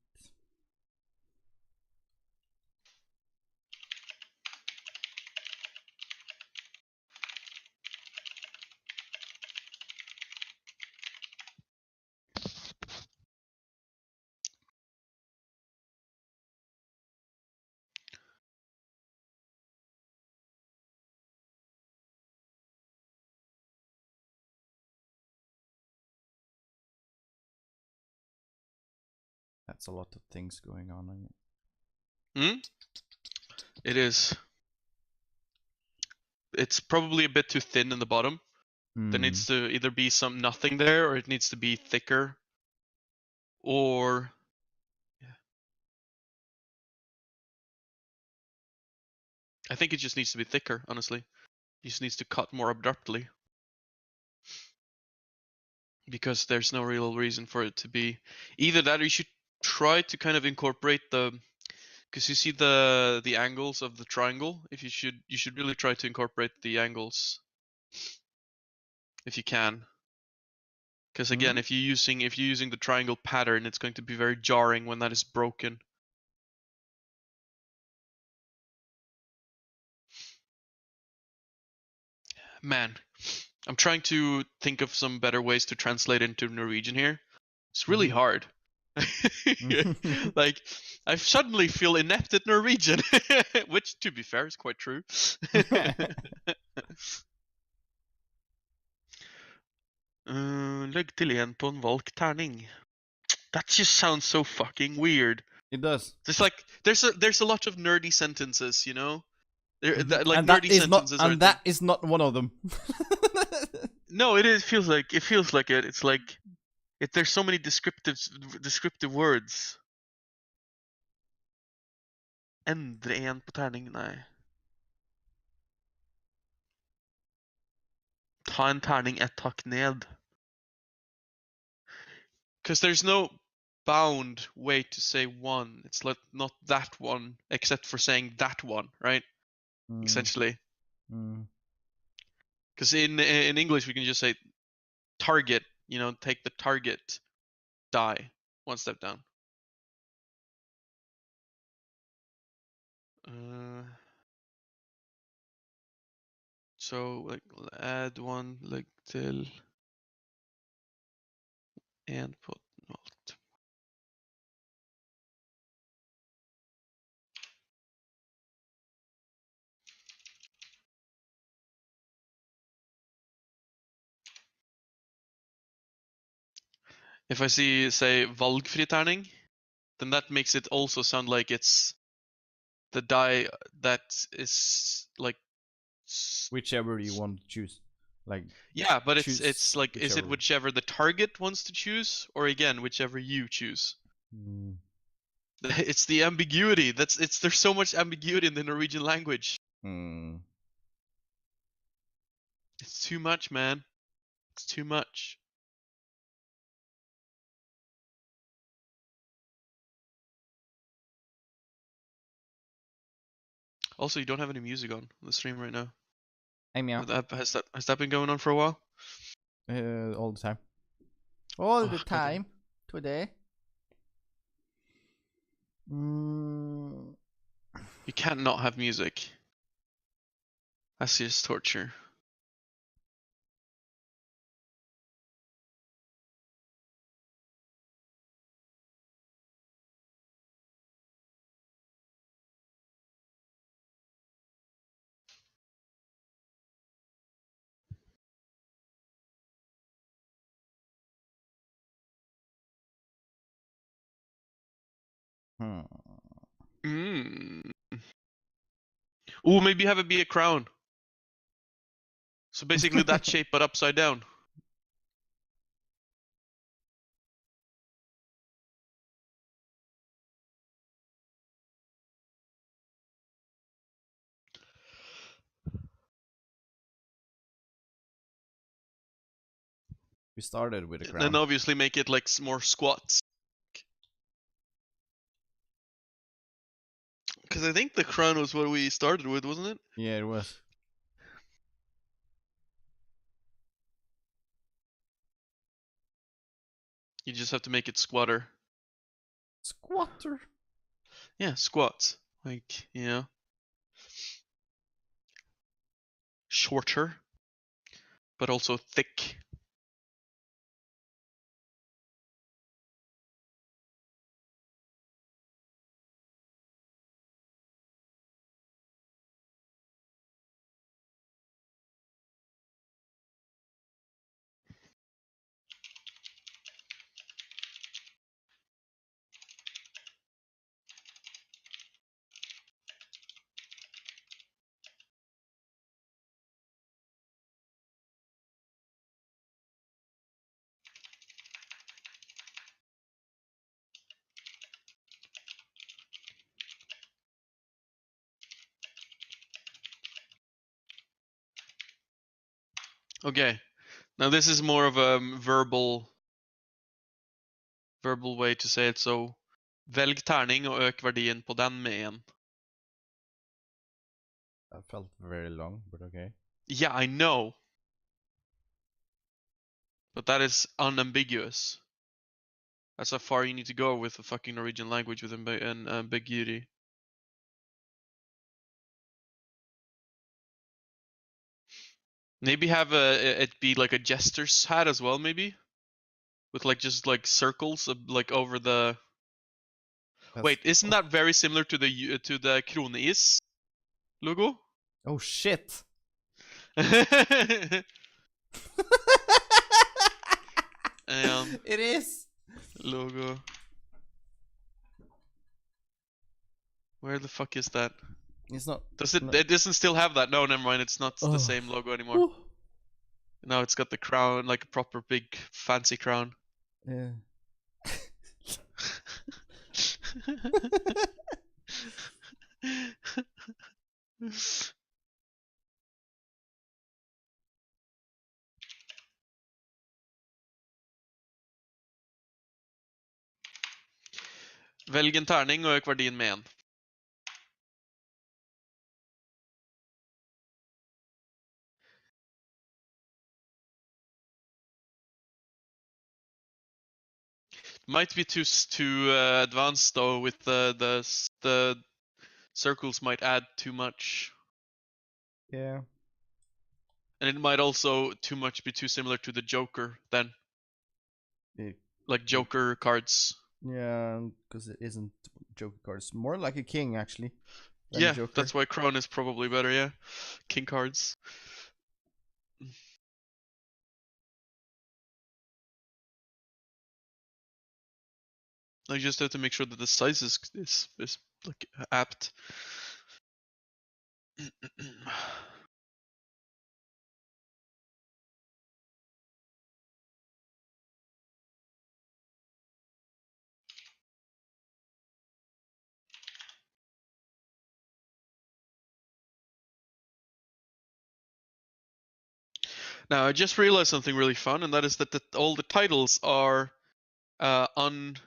That's a lot of things going on it. It is. It's probably a bit too thin in the bottom. There needs to either be some nothing there, or it needs to be thicker. Or I think it just needs to be thicker, honestly. It just needs to cut more abruptly. Because there's no real reason for it to be either that, or you should try to kind of incorporate because you see the angles of the triangle. If you should really try to incorporate the angles if you can. Because again, if you're using the triangle pattern, it's going to be very jarring when that is broken. Man, I'm trying to think of some better ways to translate into Norwegian here. It's really hard. Like, I suddenly feel inept at Norwegian, which, to be fair, is quite true. Legg til en på en valgt terning. That just sounds so fucking weird. It does. It's like there's a lot of nerdy sentences, you know. Like and nerdy sentences not, and that is not one of them. No, it feels like it. It's like there's so many descriptive words. Endre en på terning, nei. Ta en terning ett hakk ned. Because there's no bound way to say one. It's like not that one, except for saying that one, right? Essentially. Because in English we can just say target, you know, take the target die one step down. So like add one like till and put alt. If I say valgfri terning, then that makes it also sound like it's the die that is like whichever you want to choose. Like, yeah, but it's like whichever. Is it whichever the target wants to choose, or again whichever you choose? It's the ambiguity. There's so much ambiguity in the Norwegian language. It's too much, man. It's too much. Also, you don't have any music on the stream right now. Has that been going on for a while? All the time. All the time. Today. You can't not have music. That's just torture. Ooh, maybe have it be a crown. So basically that shape, but upside down. We started with a crown. And obviously make it like more squats. Because I think the crown was what we started with, wasn't it? Yeah, it was. You just have to make it squatter. Squatter? Yeah, squats. Like, you know. Shorter. But also thick. Okay. Now this is more of a verbal way to say it, so velg tärning och ök verdien på den med en. That felt very long, but okay. Yeah, I know. But that is unambiguous. That's how far you need to go with the fucking Norwegian language with ambiguity. Maybe have it be like a jester's hat as well, maybe, with like just like circles like over the. Wait, isn't that very similar to the Kroneis logo? Oh shit! It is logo. Where the fuck is that? It's not. Does it? It doesn't still have that. No, never mind. It's not the same logo anymore. Ooh. No, it's got the crown, like a proper big fancy crown. Yeah. Velg en tärning och ök verdien med en. Might be too advanced though. With the circles might add too much. Yeah. And it might also too much be too similar to the Joker then. Like Joker cards. Yeah, because it isn't Joker cards. More like a king actually. Yeah, that's why Crown is probably better. Yeah, king cards. I just have to make sure that the size is like apt. Now I just realized something really fun, and that is that all the titles are unbound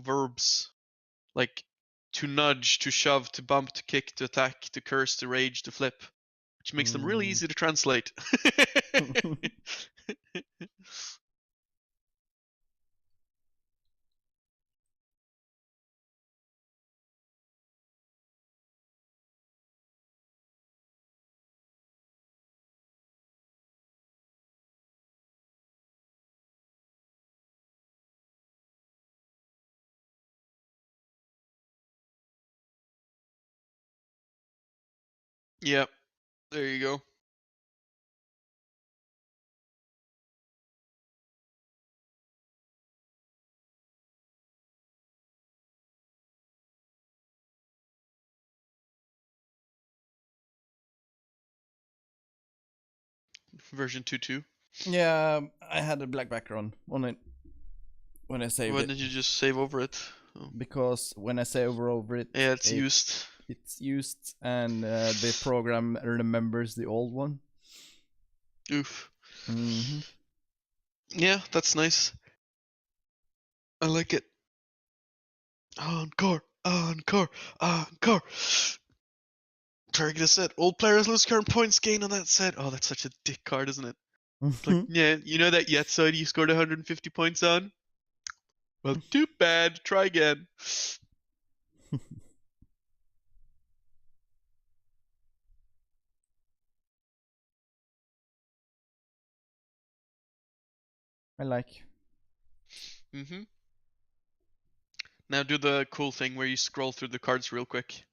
verbs, like to nudge, to shove, to bump, to kick, to attack, to curse, to rage, to flip, which makes them really easy to translate. Yep, there you go. version 2.2. Yeah, I had a black background on it when I saved it. Why didn't you just save over it? Oh. Because when I save over it, yeah, it's used. It's used, and the program remembers the old one. Oof. Mm-hmm. Yeah, that's nice. I like it. Encore, encore, encore. Target set. All players lose current points gained on that set. Oh, that's such a dick card, isn't it? Like, yeah, you know that Yet side you scored 150 points on? Well, too bad. Try again. I like. Mm-hmm. Now do the cool thing where you scroll through the cards real quick.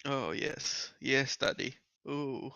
Oh, yes. Yes, Daddy. Ooh.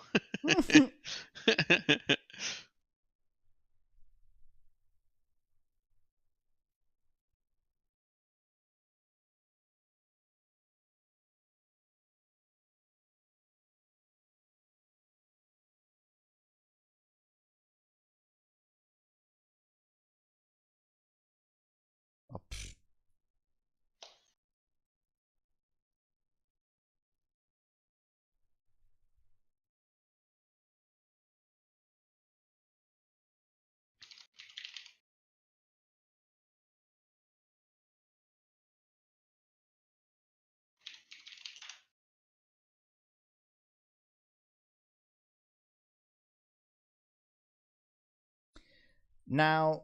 Now,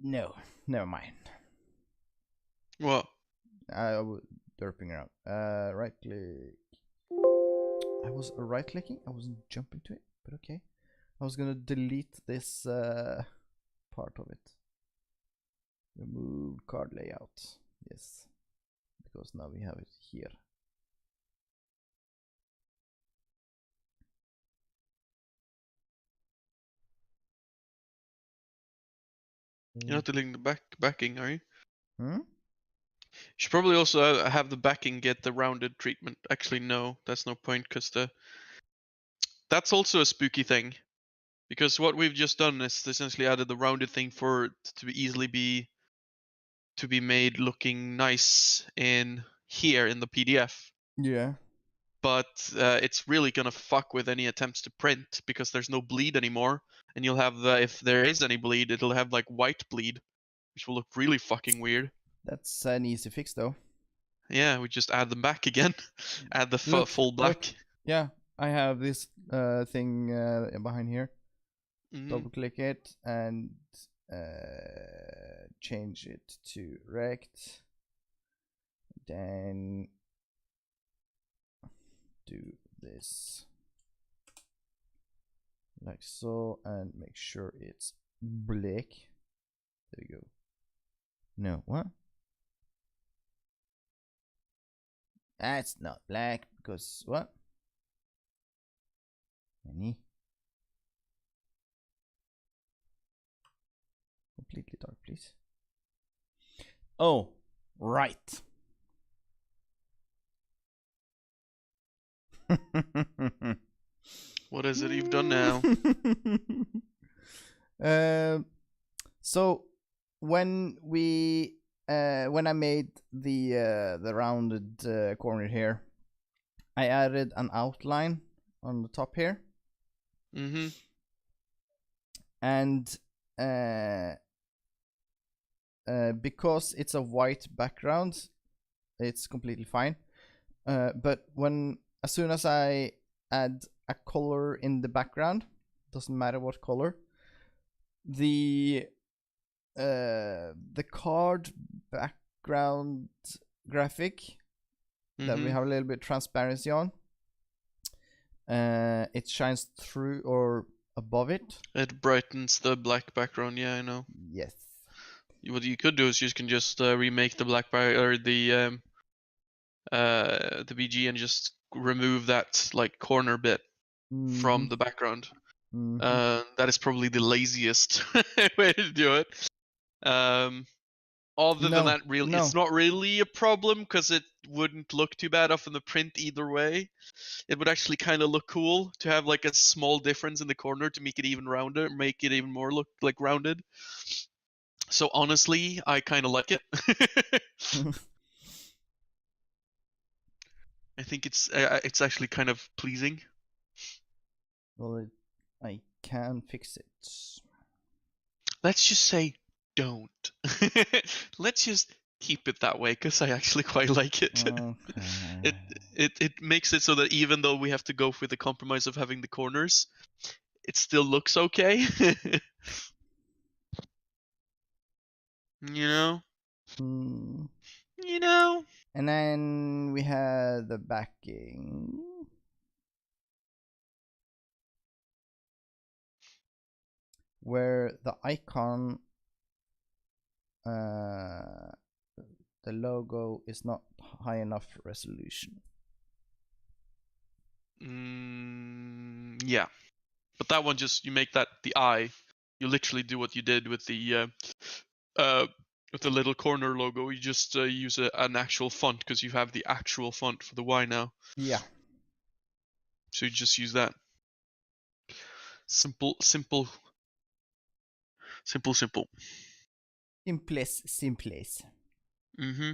no, never mind. What? I was derping around. Right click. I was right clicking. I wasn't jumping to it, but okay. I was gonna delete this part of it. Remove card layout. Yes, because now we have it here. You're not deleting the backing, are you? Hmm? You should probably also have the backing get the rounded treatment. Actually, no, that's no point, because that's also a spooky thing. Because what we've just done is essentially added the rounded thing for it to easily be made looking nice in here in the PDF. Yeah. But it's really gonna fuck with any attempts to print because there's no bleed anymore, and you'll have if there is any bleed, it'll have like white bleed, which will look really fucking weird. That's an easy fix, though. Yeah, we just add them back again. Add the full black. Look. Yeah, I have this thing behind here. Double click it and change it to rect. Then do this like so, and make sure it's black. There we go. No, what? That's not black because what? Any? Completely dark, please. Oh, right. What is it you've done now? So when I made the rounded corner here, I added an outline on the top here. Mm-hmm. And because it's a white background, it's completely fine. But as soon as I add a color in the background, doesn't matter what color, the card background graphic that we have a little bit transparency on, it shines through or above it. It brightens the black background. Yeah, I know. Yes. What you could do is you can just remake the black or the BG and just remove that like corner bit from the background. That is probably the laziest way to do it. Other than that, really, no. it's not really a problem because it wouldn't look too bad off in the print either way. It would actually kind of look cool to have like a small difference in the corner to make it even rounder, make it even more look like rounded. So honestly, I kind of like it. I think it's actually kind of pleasing. Well, I can fix it. Let's just say don't. Let's just keep it that way because I actually quite like it. Okay. it makes it so that even though we have to go for the compromise of having the corners, it still looks okay. You know? You know? And then we have the backing. Where the icon, the logo is not high enough resolution. Yeah. But that one just, you make that the eye. You literally do what you did with the little corner logo. You just use an actual font because you have the actual font for the Y now. Yeah. So you just use that. Simple. Simples. Mm-hmm.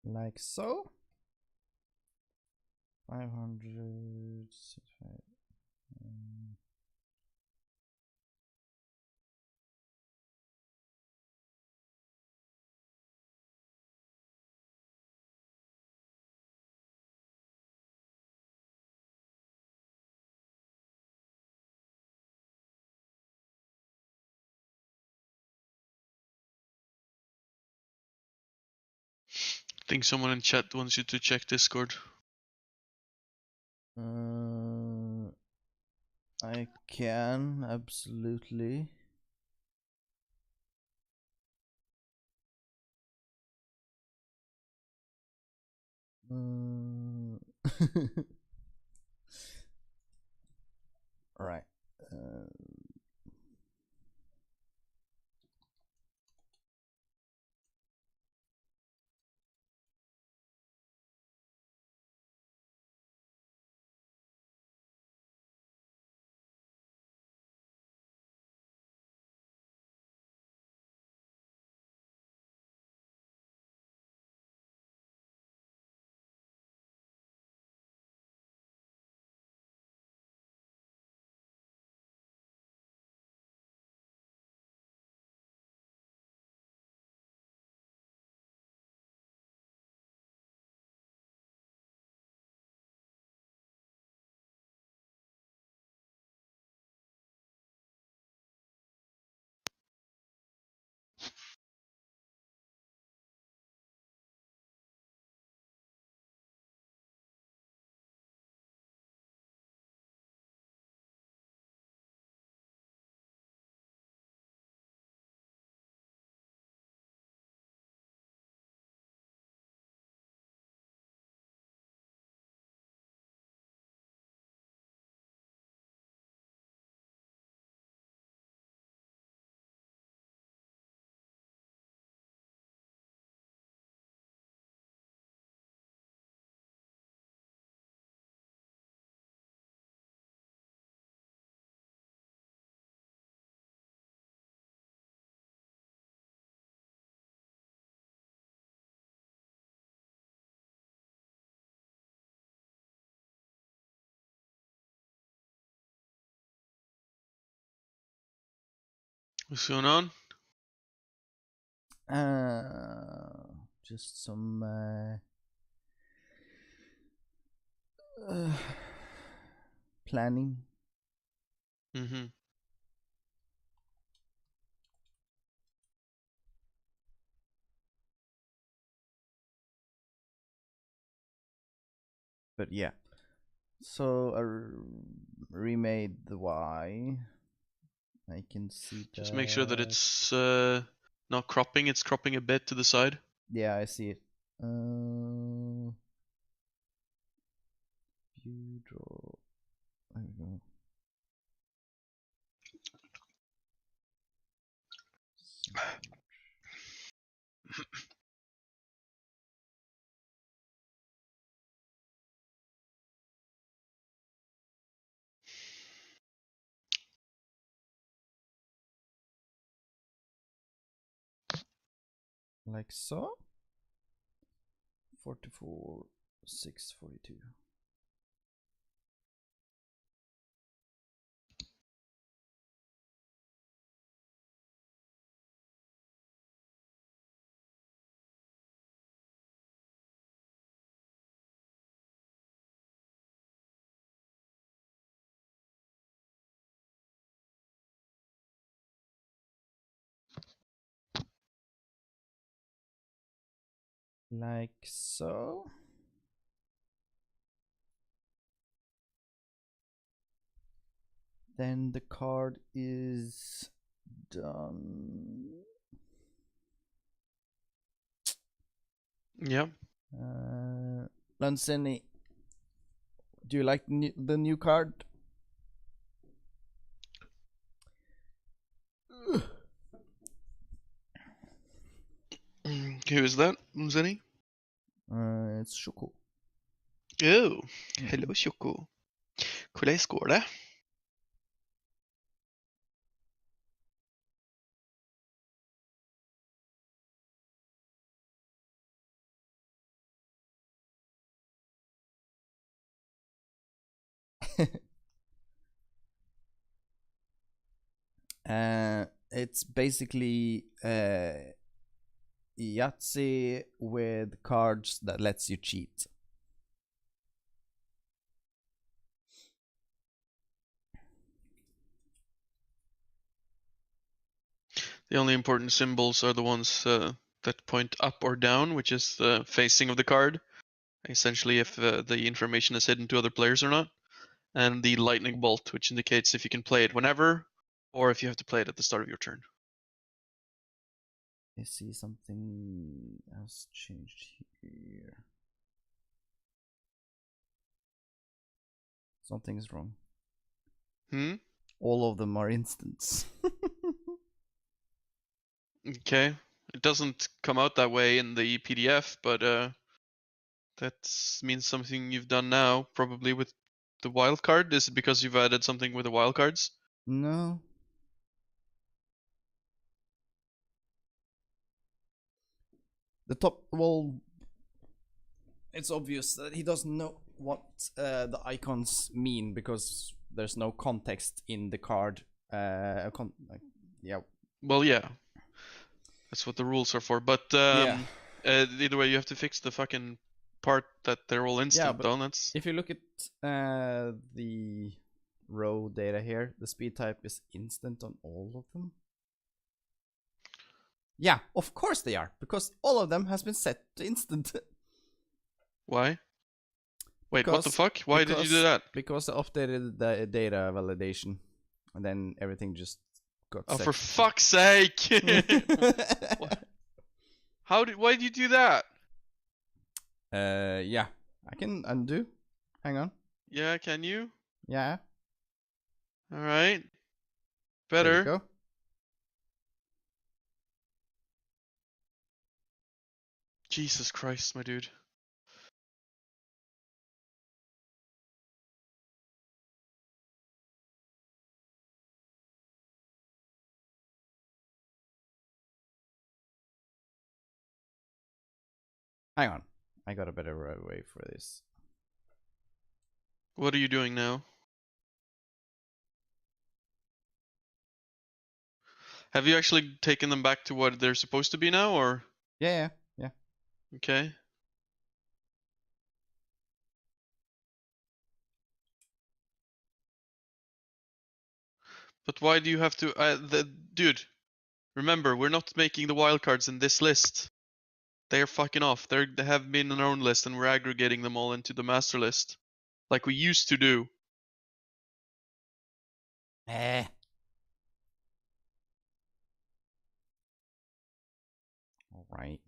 Like so. 500. I think someone in chat wants you to check Discord. I can, absolutely. Right. What's going on? Just some planning. Mm-hmm. But yeah, so I remade the Y. I can see that. Just make sure that it's not cropping. It's cropping a bit to the side. Yeah, I see it. View draw. There we go. Like so. 44, 642. Like so. Then the card is done. Yeah. Lanseni, do you like the new card? Who is that, Zenny? It's Shoko. Oh, hello Shoko. Hvordan går det? It's basically Yahtzee with cards that lets you cheat. The only important symbols are the ones that point up or down, which is the facing of the card. Essentially, if the information is hidden to other players or not. And the lightning bolt, which indicates if you can play it whenever, or if you have to play it at the start of your turn. I see something has changed here. Something's wrong. All of them are instants. Okay. It doesn't come out that way in the PDF, but that means something you've done now, probably with the wildcard. Is it because you've added something with the wildcards? No. The top, well, it's obvious that he doesn't know what the icons mean because there's no context in the card. Yeah. Well, yeah. That's what the rules are for. But yeah. Either way, you have to fix the fucking part that they're all instant, though. That's... If you look at the row data here, the speed type is instant on all of them. Yeah, of course they are, because all of them has been set to instant. Why? Wait, what the fuck? Why did you do that? Because I updated the data validation, and then everything just got set. Oh, for fuck's sake! Why did you do that? Yeah, I can undo. Hang on. Yeah, can you? Yeah. All right. Better. There you go. Jesus Christ, my dude. Hang on. I got a better way for this. What are you doing now? Have you actually taken them back to what they're supposed to be now, or? Yeah. Okay. But why do you have to? Dude, remember, we're not making the wildcards in this list. They're fucking off. They have been in their own list, and we're aggregating them all into the master list, like we used to do. Eh. All right.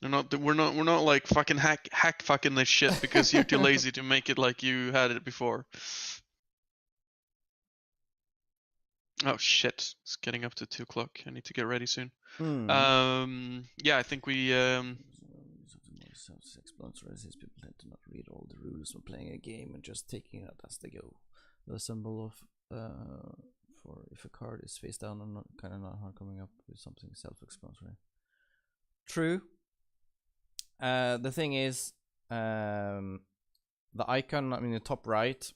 We're not like fucking hack fucking this shit because you're too lazy to make it like you had it before. Oh shit! It's getting up to 2 o'clock. I need to get ready soon. Yeah, I think we Self-explanatory as people tend to not read all the rules when playing a game and just taking it as they go. The symbol of for if a card is face down and not kind of not hard coming up with something self-explanatory. True. The thing is, the icon, I mean, the top right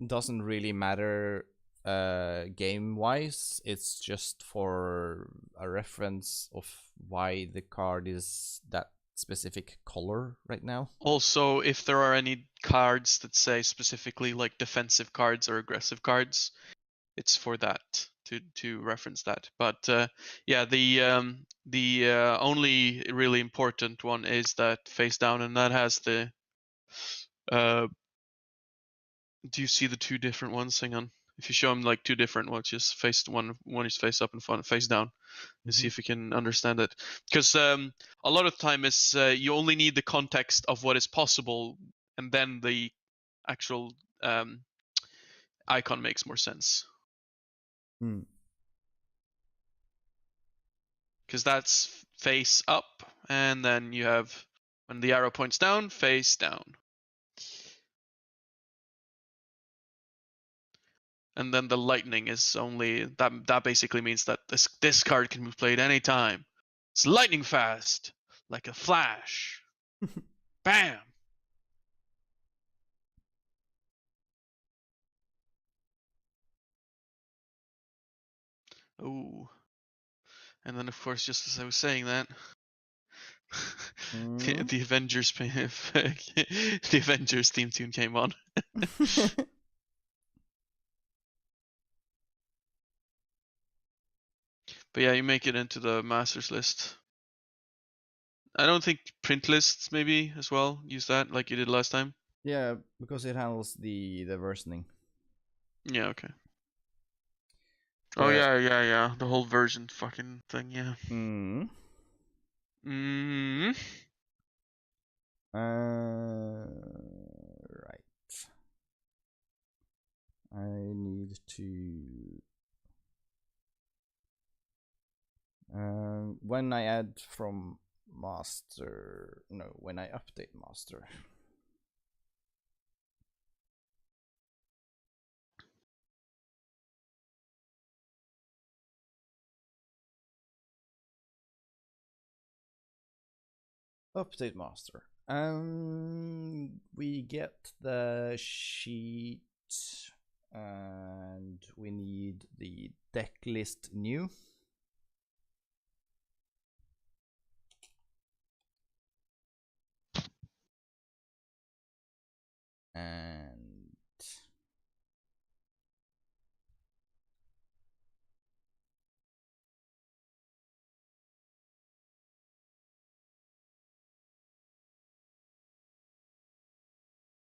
doesn't really matter game-wise. It's just for a reference of why the card is that specific color right now. Also, if there are any cards that say specifically like defensive cards or aggressive cards, it's for that to reference that. But yeah, the only really important one is that face down, and that has the. Do you see the two different ones? Hang on. If you show them like two different ones, just one is face up and face down, and see if you can understand it. Because a lot of the time is you only need the context of what is possible, and then the actual icon makes more sense. Because that's face up, and then you have when the arrow points down, face down. And then the lightning is only that basically means that this card can be played anytime. It's lightning fast, like a flash. Bam. Oh. And then of course, just as I was saying that, the Avengers the Avengers theme tune came on. But yeah, you make it into the masters list. I don't think print lists maybe as well use that like you did last time. Yeah, because it handles the versioning. Yeah, okay. Oh yeah. The whole version fucking thing, yeah. Right. I need to. When I add from master, no, when I update master. Update master. We get the sheet, and we need the deck list new.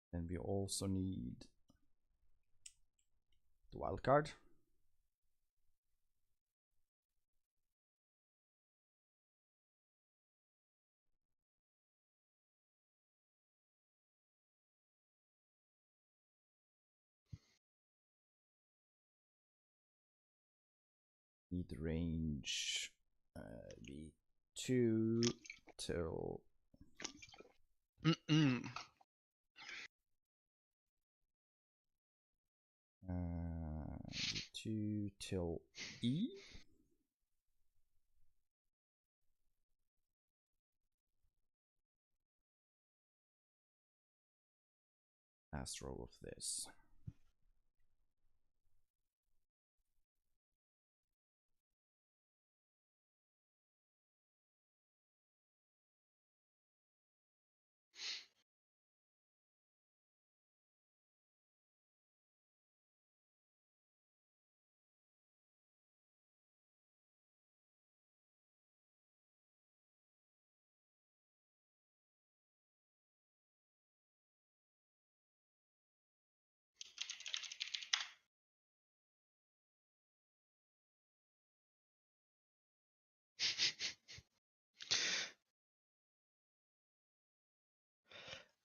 And then we also need the wildcard. Need the range be 2 till 2 till E. Last row of this.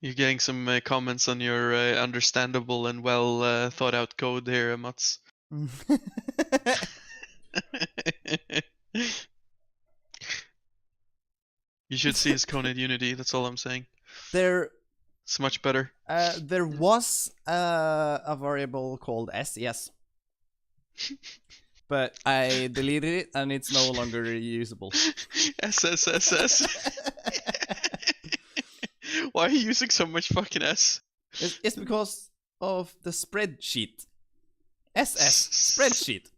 You're getting some comments on your understandable and well thought out code here, Mats. You should see his Conid Unity. That's all I'm saying. It's much better. There was a variable called s, yes. But I deleted it and it's no longer usable. SSSS. Why are you using so much fucking S? It's because of the spreadsheet. SS, spreadsheet.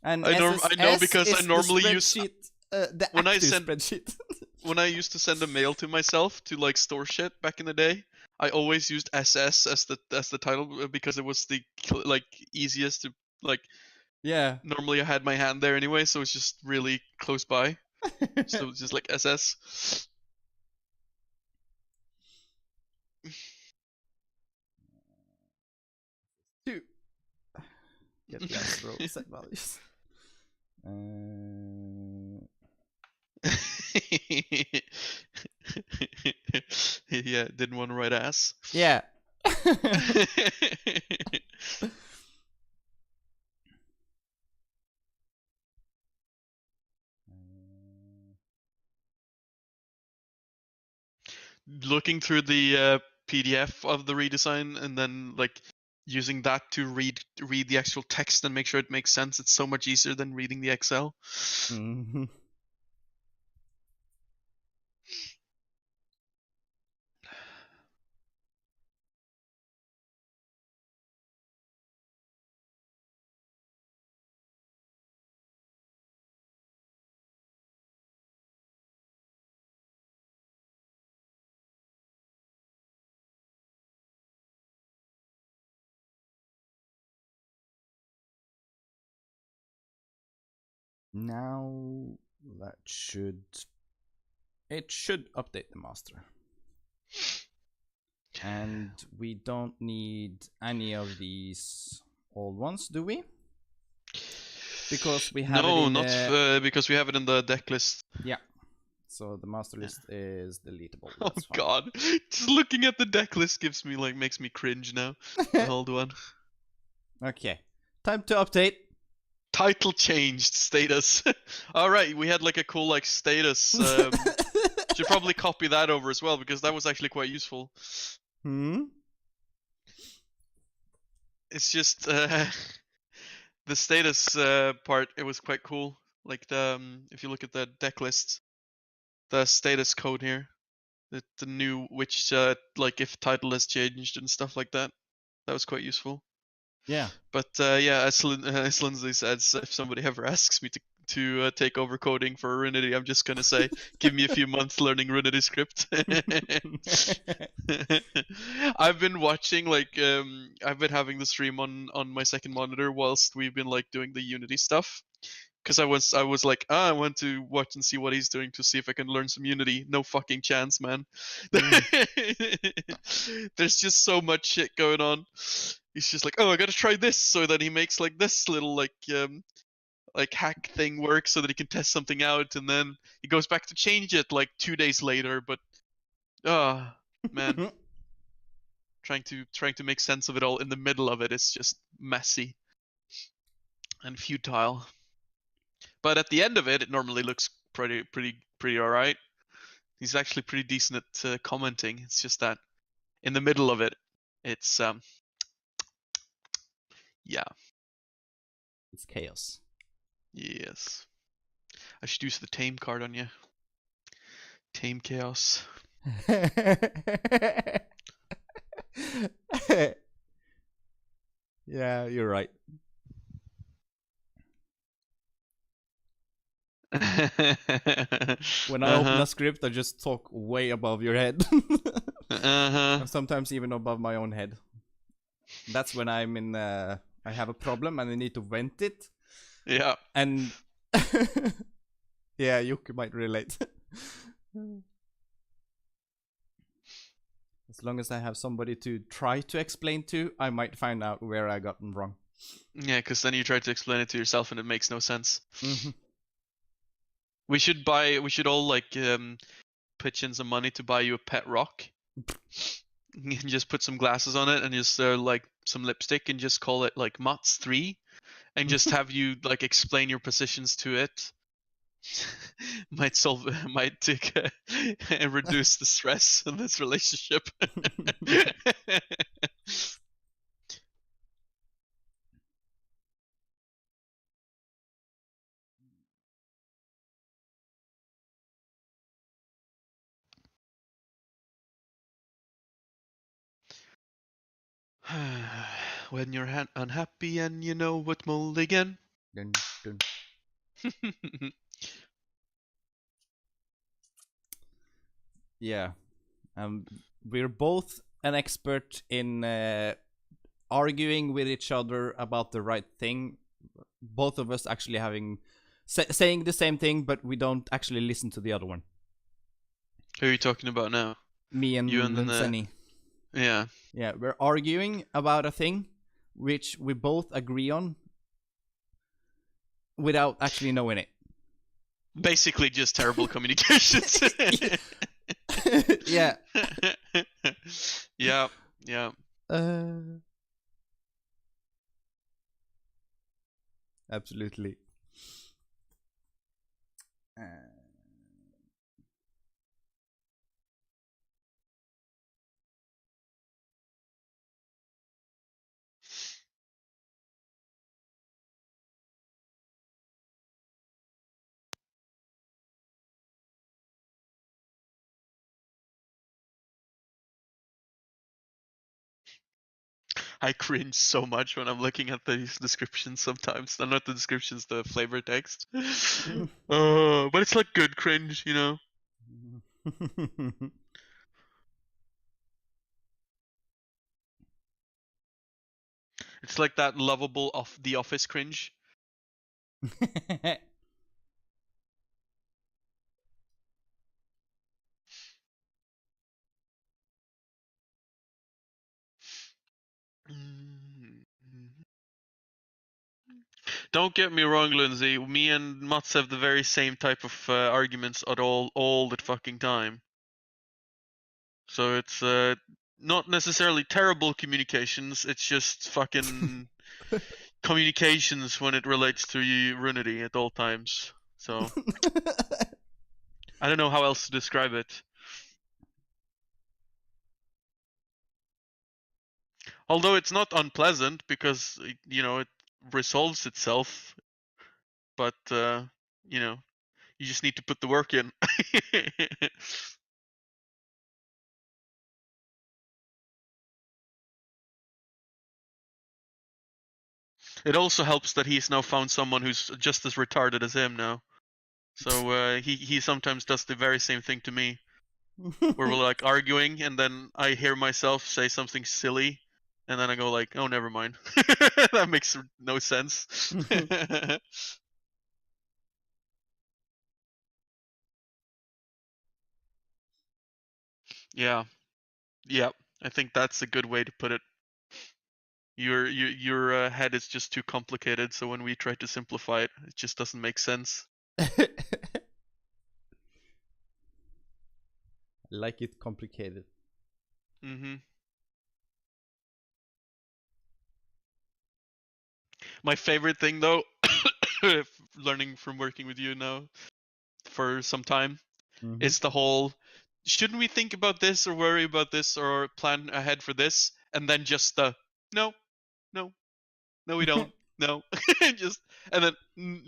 And I know because I normally use the when I active send spreadsheet. When I used to send a mail to myself to like store shit back in the day, I always used SS as the title because it was the like easiest to like. Yeah. Normally I had my hand there anyway, so it's just really close by. So it's just like SS. Two. Get the astro set values. Yeah, didn't want to write ass. Yeah. Looking through the PDF of the redesign and then like using that to read the actual text and make sure it makes sense. It's so much easier than reading the Excel. Mm-hmm. Now it should update the master. And we don't need any of these old ones, do we? Because we have because we have it in the deck list. Yeah. So the master list is deletable. Oh god. Just looking at the deck list makes me cringe now. Hold on. Okay. Time to update. Title changed status. Alright, we had like a cool like status. Should probably copy that over as well because that was actually quite useful. It's just the status part, it was quite cool. Like the if you look at the deck list, the status code here, the new which like if title has changed and stuff like that. That was quite useful. Yeah. But yeah, as Lindsay says, if somebody ever asks me to take over coding for Runity, I'm just gonna say, give me a few months learning Runity script. I've been watching I've been having the stream on my second monitor whilst we've been like doing the Unity stuff. Because I was like, I want to watch and see what he's doing to see if I can learn some Unity. No fucking chance, man. There's just so much shit going on. He's just like, oh, I gotta try this, so that he makes like this little like hack thing work, so that he can test something out, and then he goes back to change it like 2 days later. But man, trying to make sense of it all in the middle of it is just messy and futile. But at the end of it, it normally looks pretty alright. He's actually pretty decent at commenting. It's just that in the middle of it, it's yeah. It's chaos. Yes. I should use the tame card on you. Tame chaos. Yeah, you're right. When I open a script, I just talk way above your head. Sometimes even above my own head. That's when I'm in I have a problem and I need to vent it. Yeah. And yeah, Yuki might relate. As long as I have somebody to try to explain to, I might find out where I got them wrong. Yeah, because then you try to explain it to yourself and it makes no sense. Mm-hmm. We should all like pitch in some money to buy you a pet rock. You can just put some glasses on it and just like some lipstick and just call it like Mats 3 and just have you like explain your positions to it. Might take and reduce the stress in this relationship. When you're unhappy and you know what mulligan. Dun, dun. Yeah, we're both an expert in arguing with each other about the right thing. Both of us actually having saying the same thing, but we don't actually listen to the other one. Who are you talking about now? Me and you and Sunny. Yeah. Yeah, we're arguing about a thing which we both agree on without actually knowing it. Basically just terrible communications. Yeah. Yeah. Absolutely. I cringe so much when I'm looking at these descriptions sometimes. Not the descriptions, the flavor text. But it's like good cringe, you know? It's like that lovable of The Office cringe. Don't get me wrong, Lindsay. Me and Mats have the very same type of arguments at all the fucking time. So it's not necessarily terrible communications. It's just fucking communications when it relates to Unity at all times. So I don't know how else to describe it. Although it's not unpleasant because you know it resolves itself, but you know you just need to put the work in. It also helps that he's now found someone who's just as retarded as him now. So he sometimes does the very same thing to me, where we're like arguing, and then I hear myself say something silly, and then I go like, "Oh, never mind." That makes no sense. Yeah, I think that's a good way to put it. Your head is just too complicated, so when we try to simplify it, it just doesn't make sense. Like it complicated. My favorite thing, though, learning from working with you now for some time, is the whole, shouldn't we think about this or worry about this or plan ahead for this? And then just the, no, we don't. No. Just, and then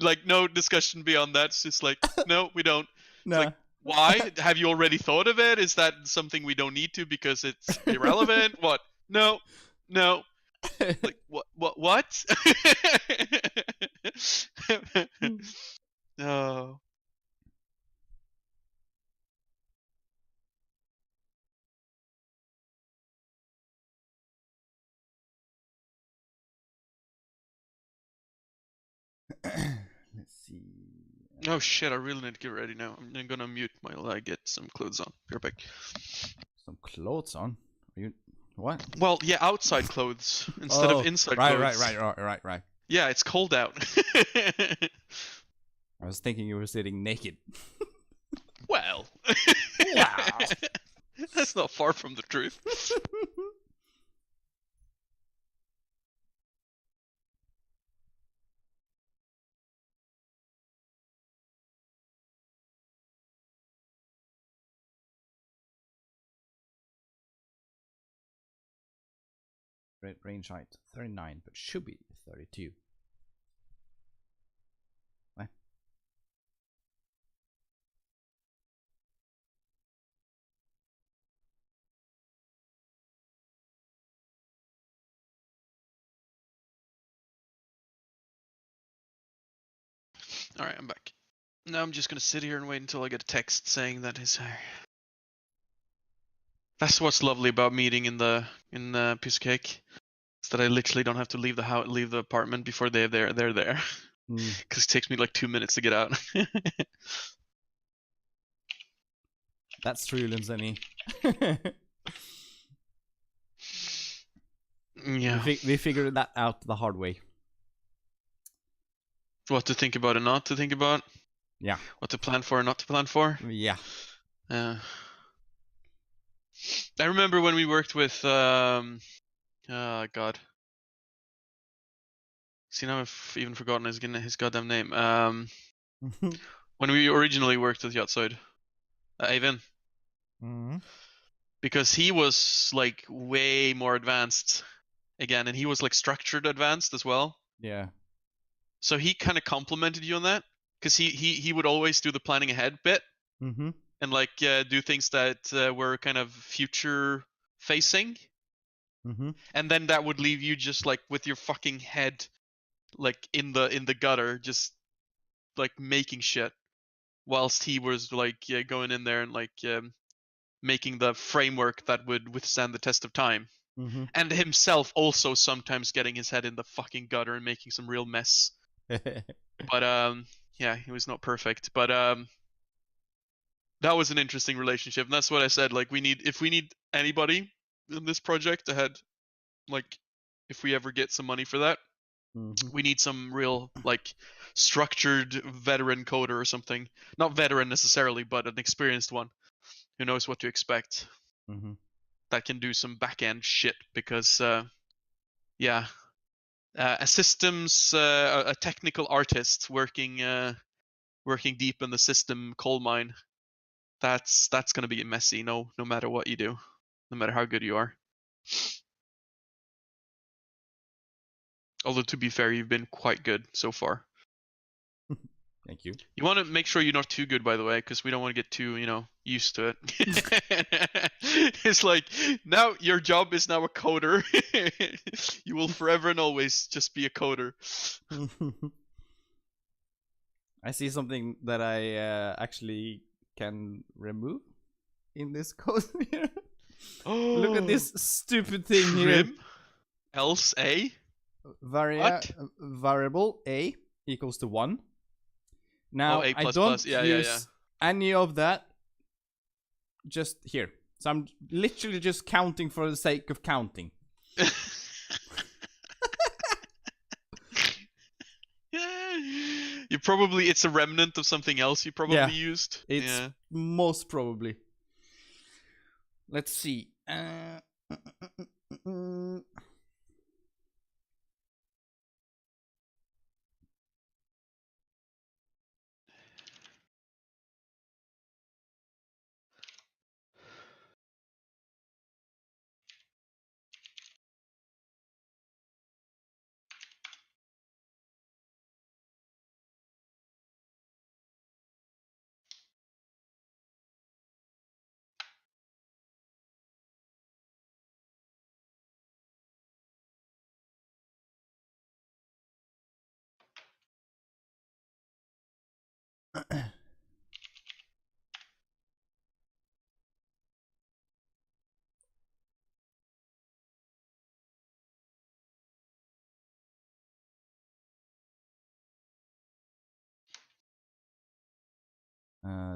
like no discussion beyond that. It's just like, no, we don't. No. Like, why? Have you already thought of it? Is that something we don't need to because it's irrelevant? What? No. Like what? No. Let's see. Oh shit, I really need to get ready now. I'm gonna mute while I get some clothes on. Be right back. Some clothes on? Are you what? Well, yeah, outside clothes instead of inside clothes. Right. Yeah, it's cold out. I was thinking you were sitting naked. Well. Wow. That's not far from the truth. Range height 39, but should be 32. What? Alright, I'm back. Now I'm just gonna sit here and wait until I get a text saying that his hair. That's what's lovely about meeting in the piece of cake. Is that I literally don't have to leave the apartment before they're there. Because it takes me like 2 minutes to get out. That's true, Lindsay. Yeah. We figured that out the hard way. What to think about and not to think about? Yeah. What to plan for and not to plan for? Yeah. I remember when we worked with God. See, now I've even forgotten his goddamn name. When we originally worked with Yachtsoid, Avin. Because he was like way more advanced again, and he was like structured advanced as well. Yeah. So he kind of complimented you on that, because he would always do the planning ahead bit, and like do things that were kind of future facing, and then that would leave you just like with your fucking head like in the gutter, just like making shit, whilst he was like going in there and like making the framework that would withstand the test of time. And himself also sometimes getting his head in the fucking gutter and making some real mess. But yeah, he was not perfect. But that was an interesting relationship, and that's what I said. Like, if we need anybody in this project ahead, like if we ever get some money for that, we need some real like structured veteran coder or something. Not veteran necessarily, but an experienced one who knows what to expect. That can do some back end shit, because yeah, a systems a technical artist working deep in the system coal mine, that's going to be messy no matter what you do, no matter how good you are. Although, to be fair, you've been quite good so far. Thank you. You want to make sure you're not too good, by the way, because we don't want to get too, used to it. It's like, now your job is now a coder. You will forever and always just be a coder. I see something that I actually can remove in this code here. Oh, look at this stupid thing here. Else A? Variable A equals to 1. Now, A++. I don't use any of that just here. So I'm literally just counting for the sake of counting. It's a remnant of something else you probably used. It's most probably. Let's see.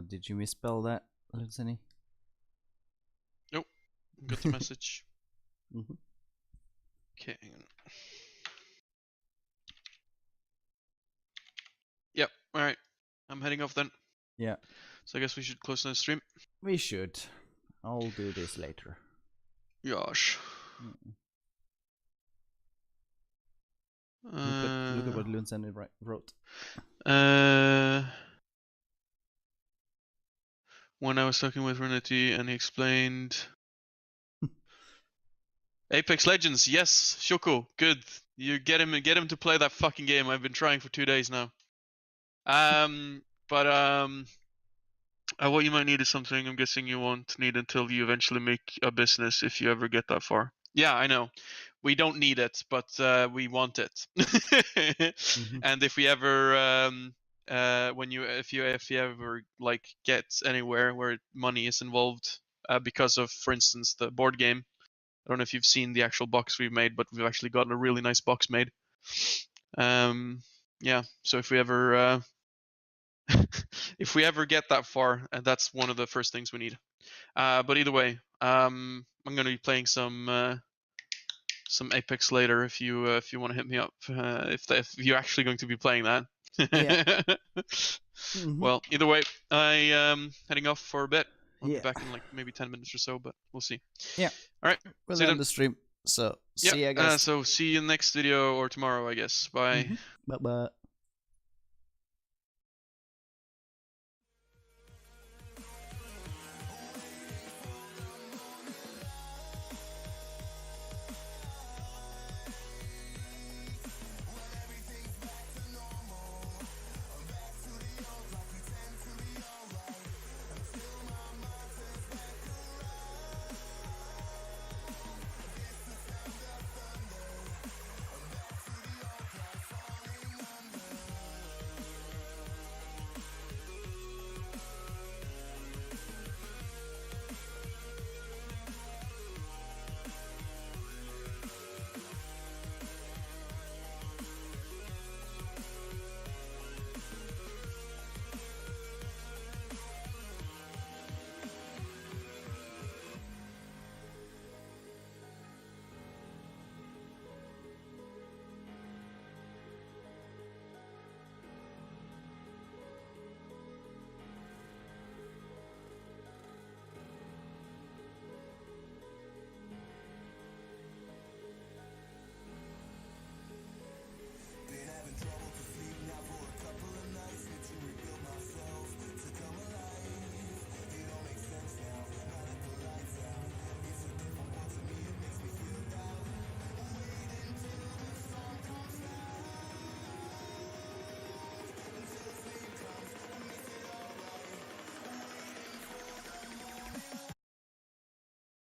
Did you misspell that, Lutzany? Nope. Got the message. Okay, hang on. Yep, alright. I'm heading off then. Yeah. So I guess we should close the stream. We should. I'll do this later. Gosh. Look at what Lundsand wrote. When I was talking with Renati and he explained Apex Legends, yes, Shoko, good. You get him to play that fucking game. I've been trying for 2 days now. What you might need is something I'm guessing you won't need until you eventually make a business, if you ever get that far. Yeah, I know. We don't need it, but we want it. And if we ever if you ever like get anywhere where money is involved because of, for instance, the board game. I don't know if you've seen the actual box we've made, but we've actually gotten a really nice box made. Yeah, so if we ever if we ever get that far, that's one of the first things we need. But either way, I'm going to be playing some Apex later. If you want to hit me up, if you're actually going to be playing that. Yeah. Well, either way, I heading off for a bit. I'll be Yeah. back in like maybe 10 minutes or so, but we'll see. Yeah. All right. We'll end the stream. So see you guys. So see you in the next video or tomorrow, I guess. Bye. Bye bye.